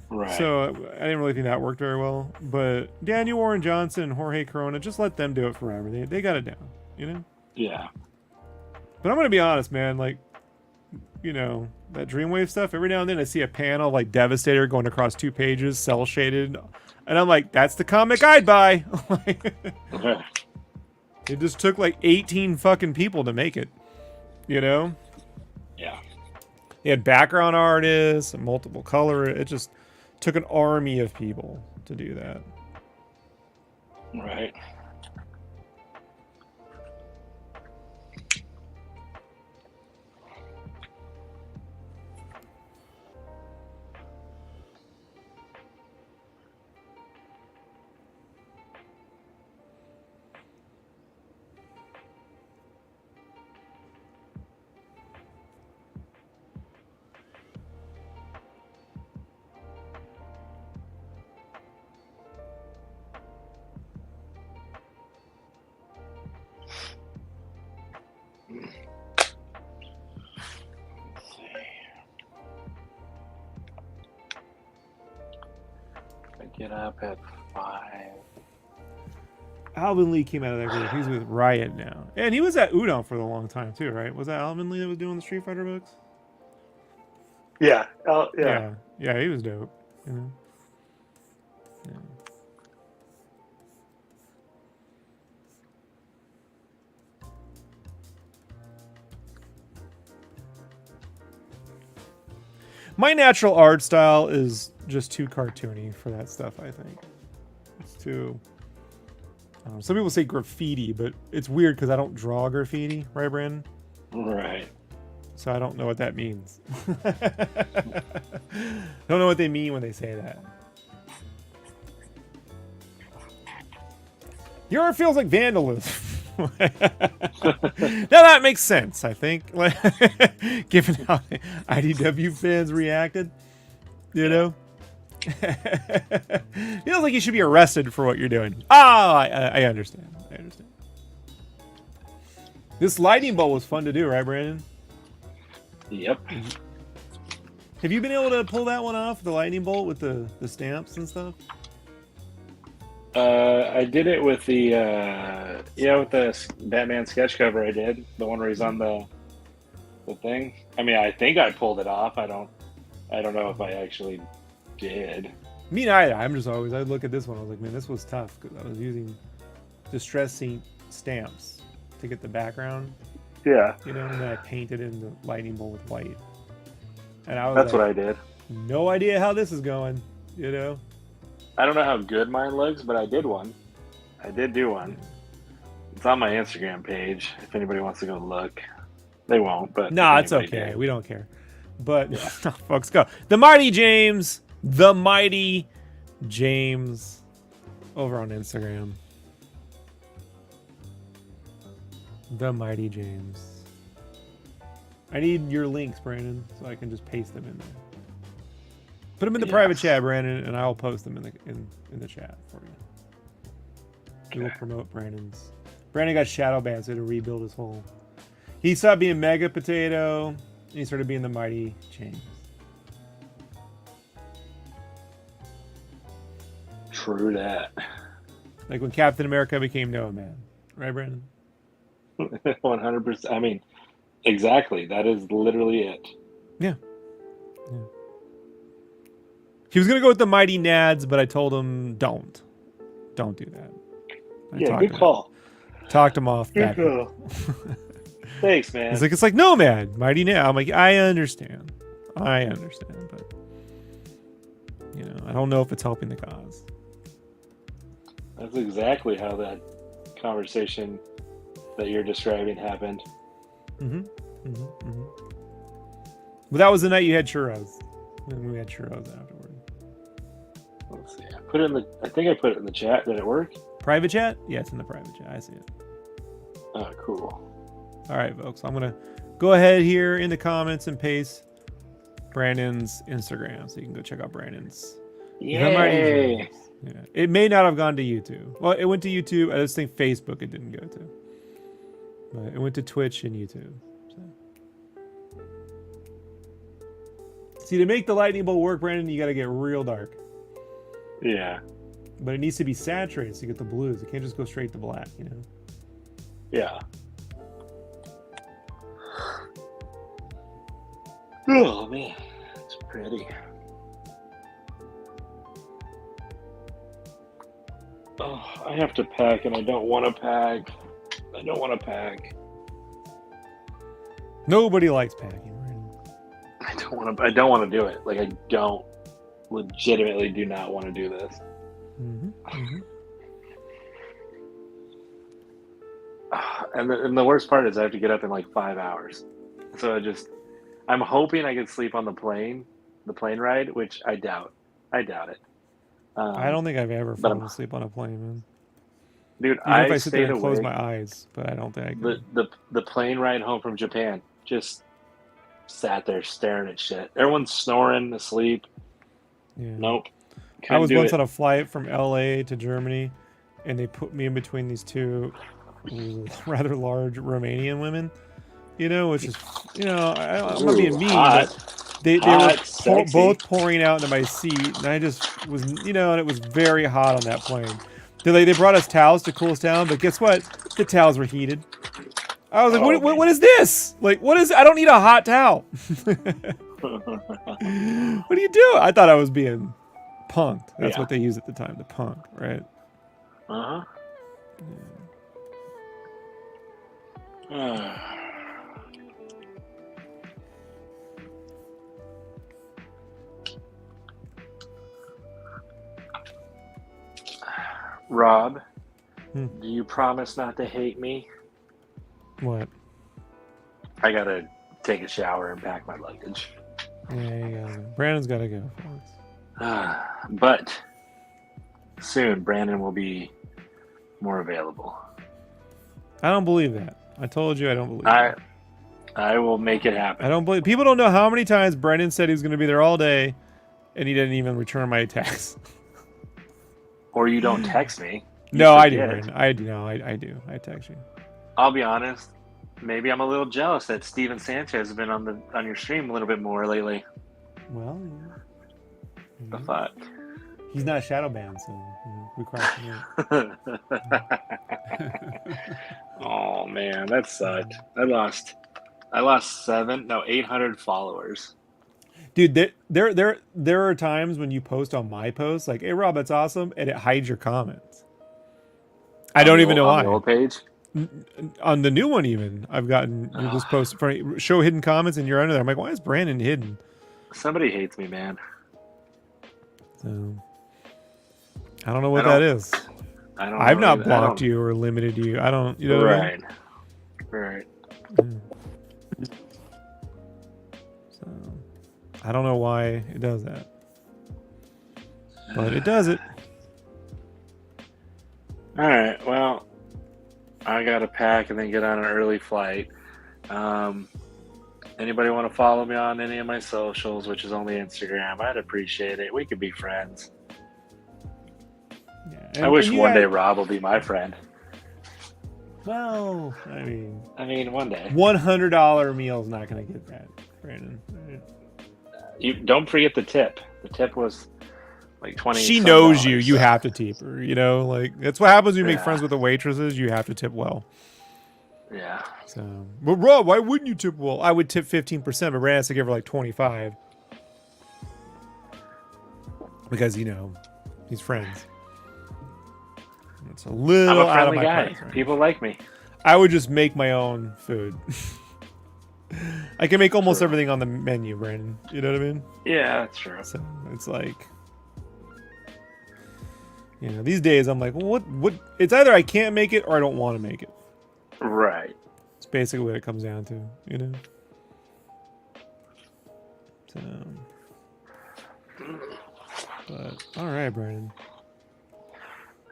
Right. So I didn't really think that worked very well. But Daniel Warren Johnson and Jorge Corona, just let them do it forever. They got it down, you know? Yeah. But I'm going to be honest, man. Like, you know, that Dreamwave stuff, every now and then I see a panel like Devastator going across 2 pages, cell shaded, and I'm like, that's the comic I'd buy. It just took like 18 fucking people to make it, you know? Yeah. They had background artists and multiple color. It just took an army of people to do that. Right. Get up at 5. Alvin Lee came out of that group. He's with Riot now. And he was at Udon for a long time too, right? Was that Alvin Lee that was doing the Street Fighter books? Yeah. Yeah, he was dope. You know? Yeah. My natural art style is just too cartoony for that stuff, I think. It's too... some people say graffiti, but it's weird because I don't draw graffiti, right, Brandon? Right. So I don't know what that means. Don't know what they mean when they say that. Your art feels like vandalism. Now that makes sense, I think. Given how IDW fans reacted, you know? Feels like you should be arrested for what you're doing. I understand. I understand. This lightning bolt was fun to do, right, Brandon? Yep. Have you been able to pull that one off, the lightning bolt with the stamps and stuff? I did it with the with the Batman sketch cover. I did the one where he's on the thing. I mean, I think I pulled it off. I don't know if I actually did. Me neither. I'm just always, I look at this one, I was like, man, this was tough because I was using distress stamps to get the background. Yeah. You know, and then I painted in the lightning bolt with white. And I was That's like, what I did. No idea how this is going, you know? I don't know how good mine looks, but I did one. I did do one. It's on my Instagram page if anybody wants to go look. They won't, but... No, it's okay. We don't care. But, folks, go. The Mighty James over on Instagram. The Mighty James. I need your links, Brandon, so I can just paste them in there. Put them in the private chat, Brandon, and I'll post them in the chat for you. Okay. We will promote Brandon's. Brandon got shadow banned, so he had to rebuild his whole... He stopped being Mega Potato, and he started being the Mighty James. True that. Like when Captain America became Noah Man. Right, Brandon? 100%. I mean, exactly. That is literally it. Yeah. He was going to go with the Mighty Nads, but I told him, don't do that. Good call. Talked him off. Good call. Thanks, man. He's like, it's like, no, man, Mighty Nad. I'm like, I understand, but you know, I don't know if it's helping the cause. That's exactly how that conversation that you're describing happened. But that was the night you had churros. And we had churros afterward. Let's see. I think I put it in the chat. Did it work? Private chat? Yeah, it's in the private chat. I see it. Oh, cool. All right, folks. I'm going to go ahead here in the comments and paste Brandon's Instagram. So you can go check out Brandon's. Yay! Yeah. It may not have gone to YouTube. Well, it went to YouTube. I just think Facebook it didn't go to. But it went to Twitch and YouTube. So. See, to make the lightning bolt work, Brandon, you got to get real dark. Yeah. But it needs to be saturated so you get the blues. It can't just go straight to black, you know? Yeah. Oh man, it's pretty. Oh, I have to pack, and I don't want to pack. I don't want to pack. Nobody likes packing. I don't want to. I don't want to do it. Like I don't. Legitimately, do not want to do this. And the worst part is I have to get up in like 5 hours. So I'm hoping I can sleep on the plane ride, which I doubt. I doubt it. I don't think I've ever fallen asleep on a plane, man. Dude, Even if I sit there and close my eyes, but I don't think I can. The plane ride home from Japan, just sat there staring at shit. Everyone's snoring, asleep. Yeah. Nope. I was once on a flight from LA to Germany, and they put me in between these two rather large Romanian women. You know, which is, you know, I'm not being mean, but they were both pouring out into my seat, and I just was, you know, and it was very hot on that plane. They brought us towels to cool us down, but guess what? The towels were heated. I was like, what is this? Like, what is? I don't need a hot towel. What do you do? I thought I was being punked. That's what they used at the time, the punk, right? Uh-huh. Yeah. Rob, do you promise not to hate me? What? I gotta take a shower and pack my luggage. Yeah, you gotta go. Brandon's gotta go. But soon, Brandon will be more available. I don't believe that. I told you I don't believe that. I will make it happen. I don't believe. People don't know how many times Brandon said he was going to be there all day, and he didn't even return my text. Or you don't text me. No, I do, Brandon. I do. No, I do. I text you. I'll be honest. Maybe I'm a little jealous that Steven Sanchez has been on your stream a little bit more lately. Well, yeah. I thought. He's not shadow banned, so we crossed him. Oh man, that sucked. I lost 800 followers. Dude, there are times when you post on my posts like, "Hey Rob, that's awesome," and it hides your comments. I don't even know why. On the old page? On the new one, even I've gotten you just post show hidden comments, and you're under there. I'm like, why is Brandon hidden? Somebody hates me, man. So I don't know what that is. I've not blocked you or limited you. I don't. You know what I mean? Right. Yeah. So I don't know why it does that, but it does it. All right. Well, I got to pack and then get on an early flight. Anybody want to follow me on any of my socials, which is only Instagram? I'd appreciate it. We could be friends. Yeah, I wish one day Rob will be my friend. Well, I mean, one day. $100 meal is not going to get that, Brandon. You don't forget the tip. The tip was like $20. She knows you. You have to tip her. You know, like that's what happens when you make friends with the waitresses. You have to tip well. Yeah. So, but Rob, why wouldn't you tip well? I would tip 15%, but Brandon has to give her like 25 because he's friends. It's a little I'm a out of my friendly guy. price, right? People like me. I would just make my own food. I can make almost everything on the menu, Brandon. You know what I mean? Yeah, that's true. So it's like, these days I'm like, well, what? It's either I can't make it or I don't want to make it. Right. It's basically what it comes down to, So, but all right, Brandon.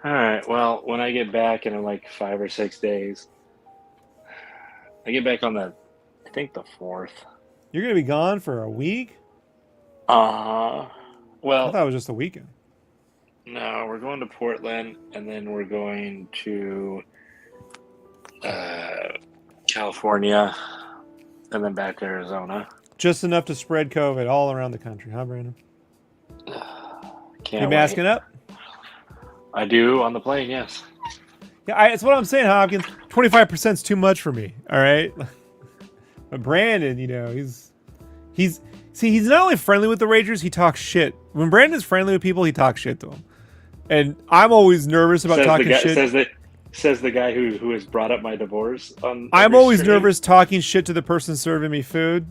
All right. Well, when I get back in like 5 or 6 days, I get back on I think the 4th. You're gonna be gone for a week? Well, I thought it was just a weekend. No, we're going to Portland, and then we're going to California, and then back to Arizona. Just enough to spread COVID all around the country, huh, Brandon? Can't you masking wait. up? I do on the plane, yes. Yeah, it's what I'm saying, Hopkins. 25% is too much for me. All right, but Brandon, He's not only friendly with the Ragers, he talks shit. When Brandon's friendly with people, he talks shit to them. And I'm always nervous about talking shit. Says the guy who has brought up my divorce on. I'm always nervous talking shit to the person serving me food.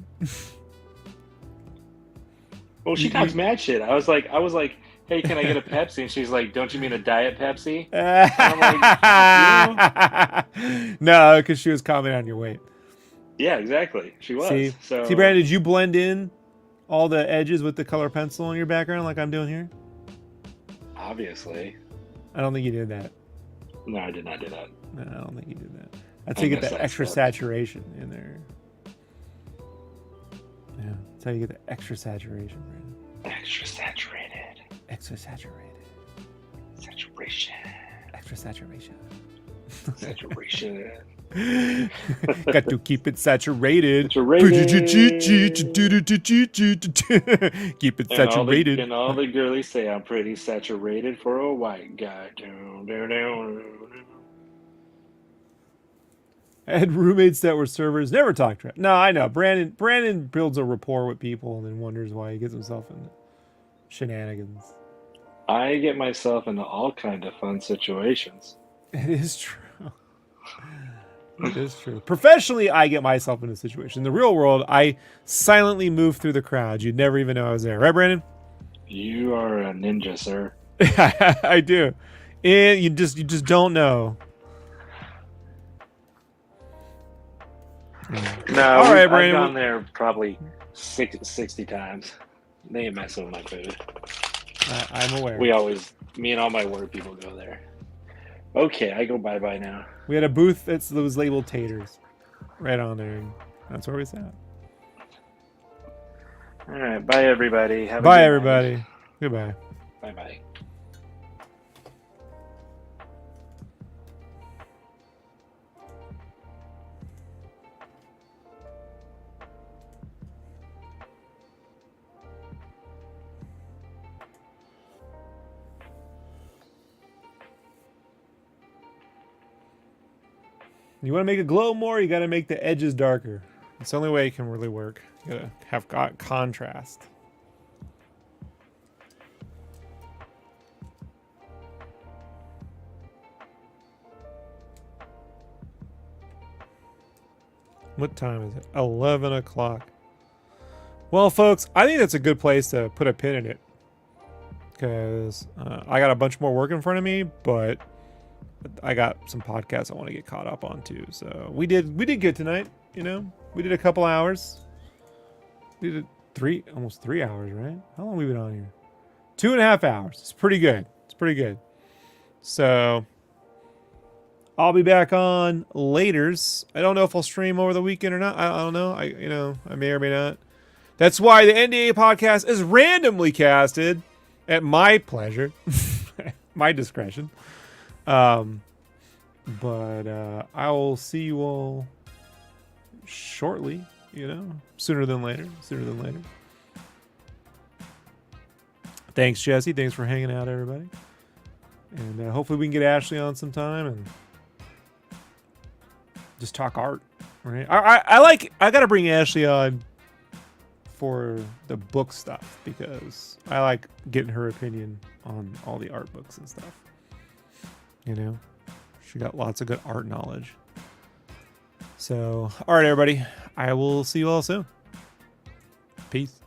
Well, she talks mad shit. I was like, hey, can I get a Pepsi? And she's like, don't you mean a Diet Pepsi? And I'm like, no, because she was commenting on your weight. Yeah, exactly. She was. See, Brandon, did you blend in all the edges with the color pencil in your background like I'm doing here? Obviously. I don't think you did that. No, I did not do that. No, I don't think you did that. That's how you get that extra saturation in there. Yeah, that's how you get the extra saturation, Brandon. Extra saturated. Extra saturated. Saturation. Extra saturation. Saturation. Got to keep it saturated. Keep it saturated. And all the girlies say I'm pretty saturated for a white guy. I had roommates that were servers, never talked to him. No, I know. Brandon builds a rapport with people and then wonders why he gets himself into shenanigans. I get myself into all kinds of fun situations. It is true. It is true. Professionally, I get myself in a situation. In the real world, I silently move through the crowd. You'd never even know I was there. Right, Brandon? You are a ninja, sir. I do. And you just don't know. No, all right, Brandon. I've gone there probably 60 times. They ain't messing with my food. I'm aware. Me and all my work people go there. Okay, I go bye-bye now. We had a booth that was labeled taters right on there. And that's where we sat. All right, bye, everybody. Bye, everybody. Goodbye. Bye-bye. You want to make it glow more, you got to make the edges darker. It's the only way it can really work. You got to have contrast. What time is it? 11 o'clock. Well, folks, I think that's a good place to put a pin in it. Because I got a bunch more work in front of me, but I got some podcasts I want to get caught up on too. So we did good tonight. You know, we did a couple hours. We did almost 3 hours, right? How long have we been on here? 2.5 hours. It's pretty good. It's pretty good. So I'll be back on laters. I don't know if I'll stream over the weekend or not. I don't know. I may or may not. That's why the NDA podcast is randomly casted at my pleasure, my discretion. But I will see you all shortly, sooner than later. Thanks, Jesse. Thanks for hanging out, everybody. And hopefully we can get Ashley on sometime and just talk art, right? I got to bring Ashley on for the book stuff because I like getting her opinion on all the art books and stuff. She got lots of good art knowledge. So, all right, everybody. I will see you all soon. Peace.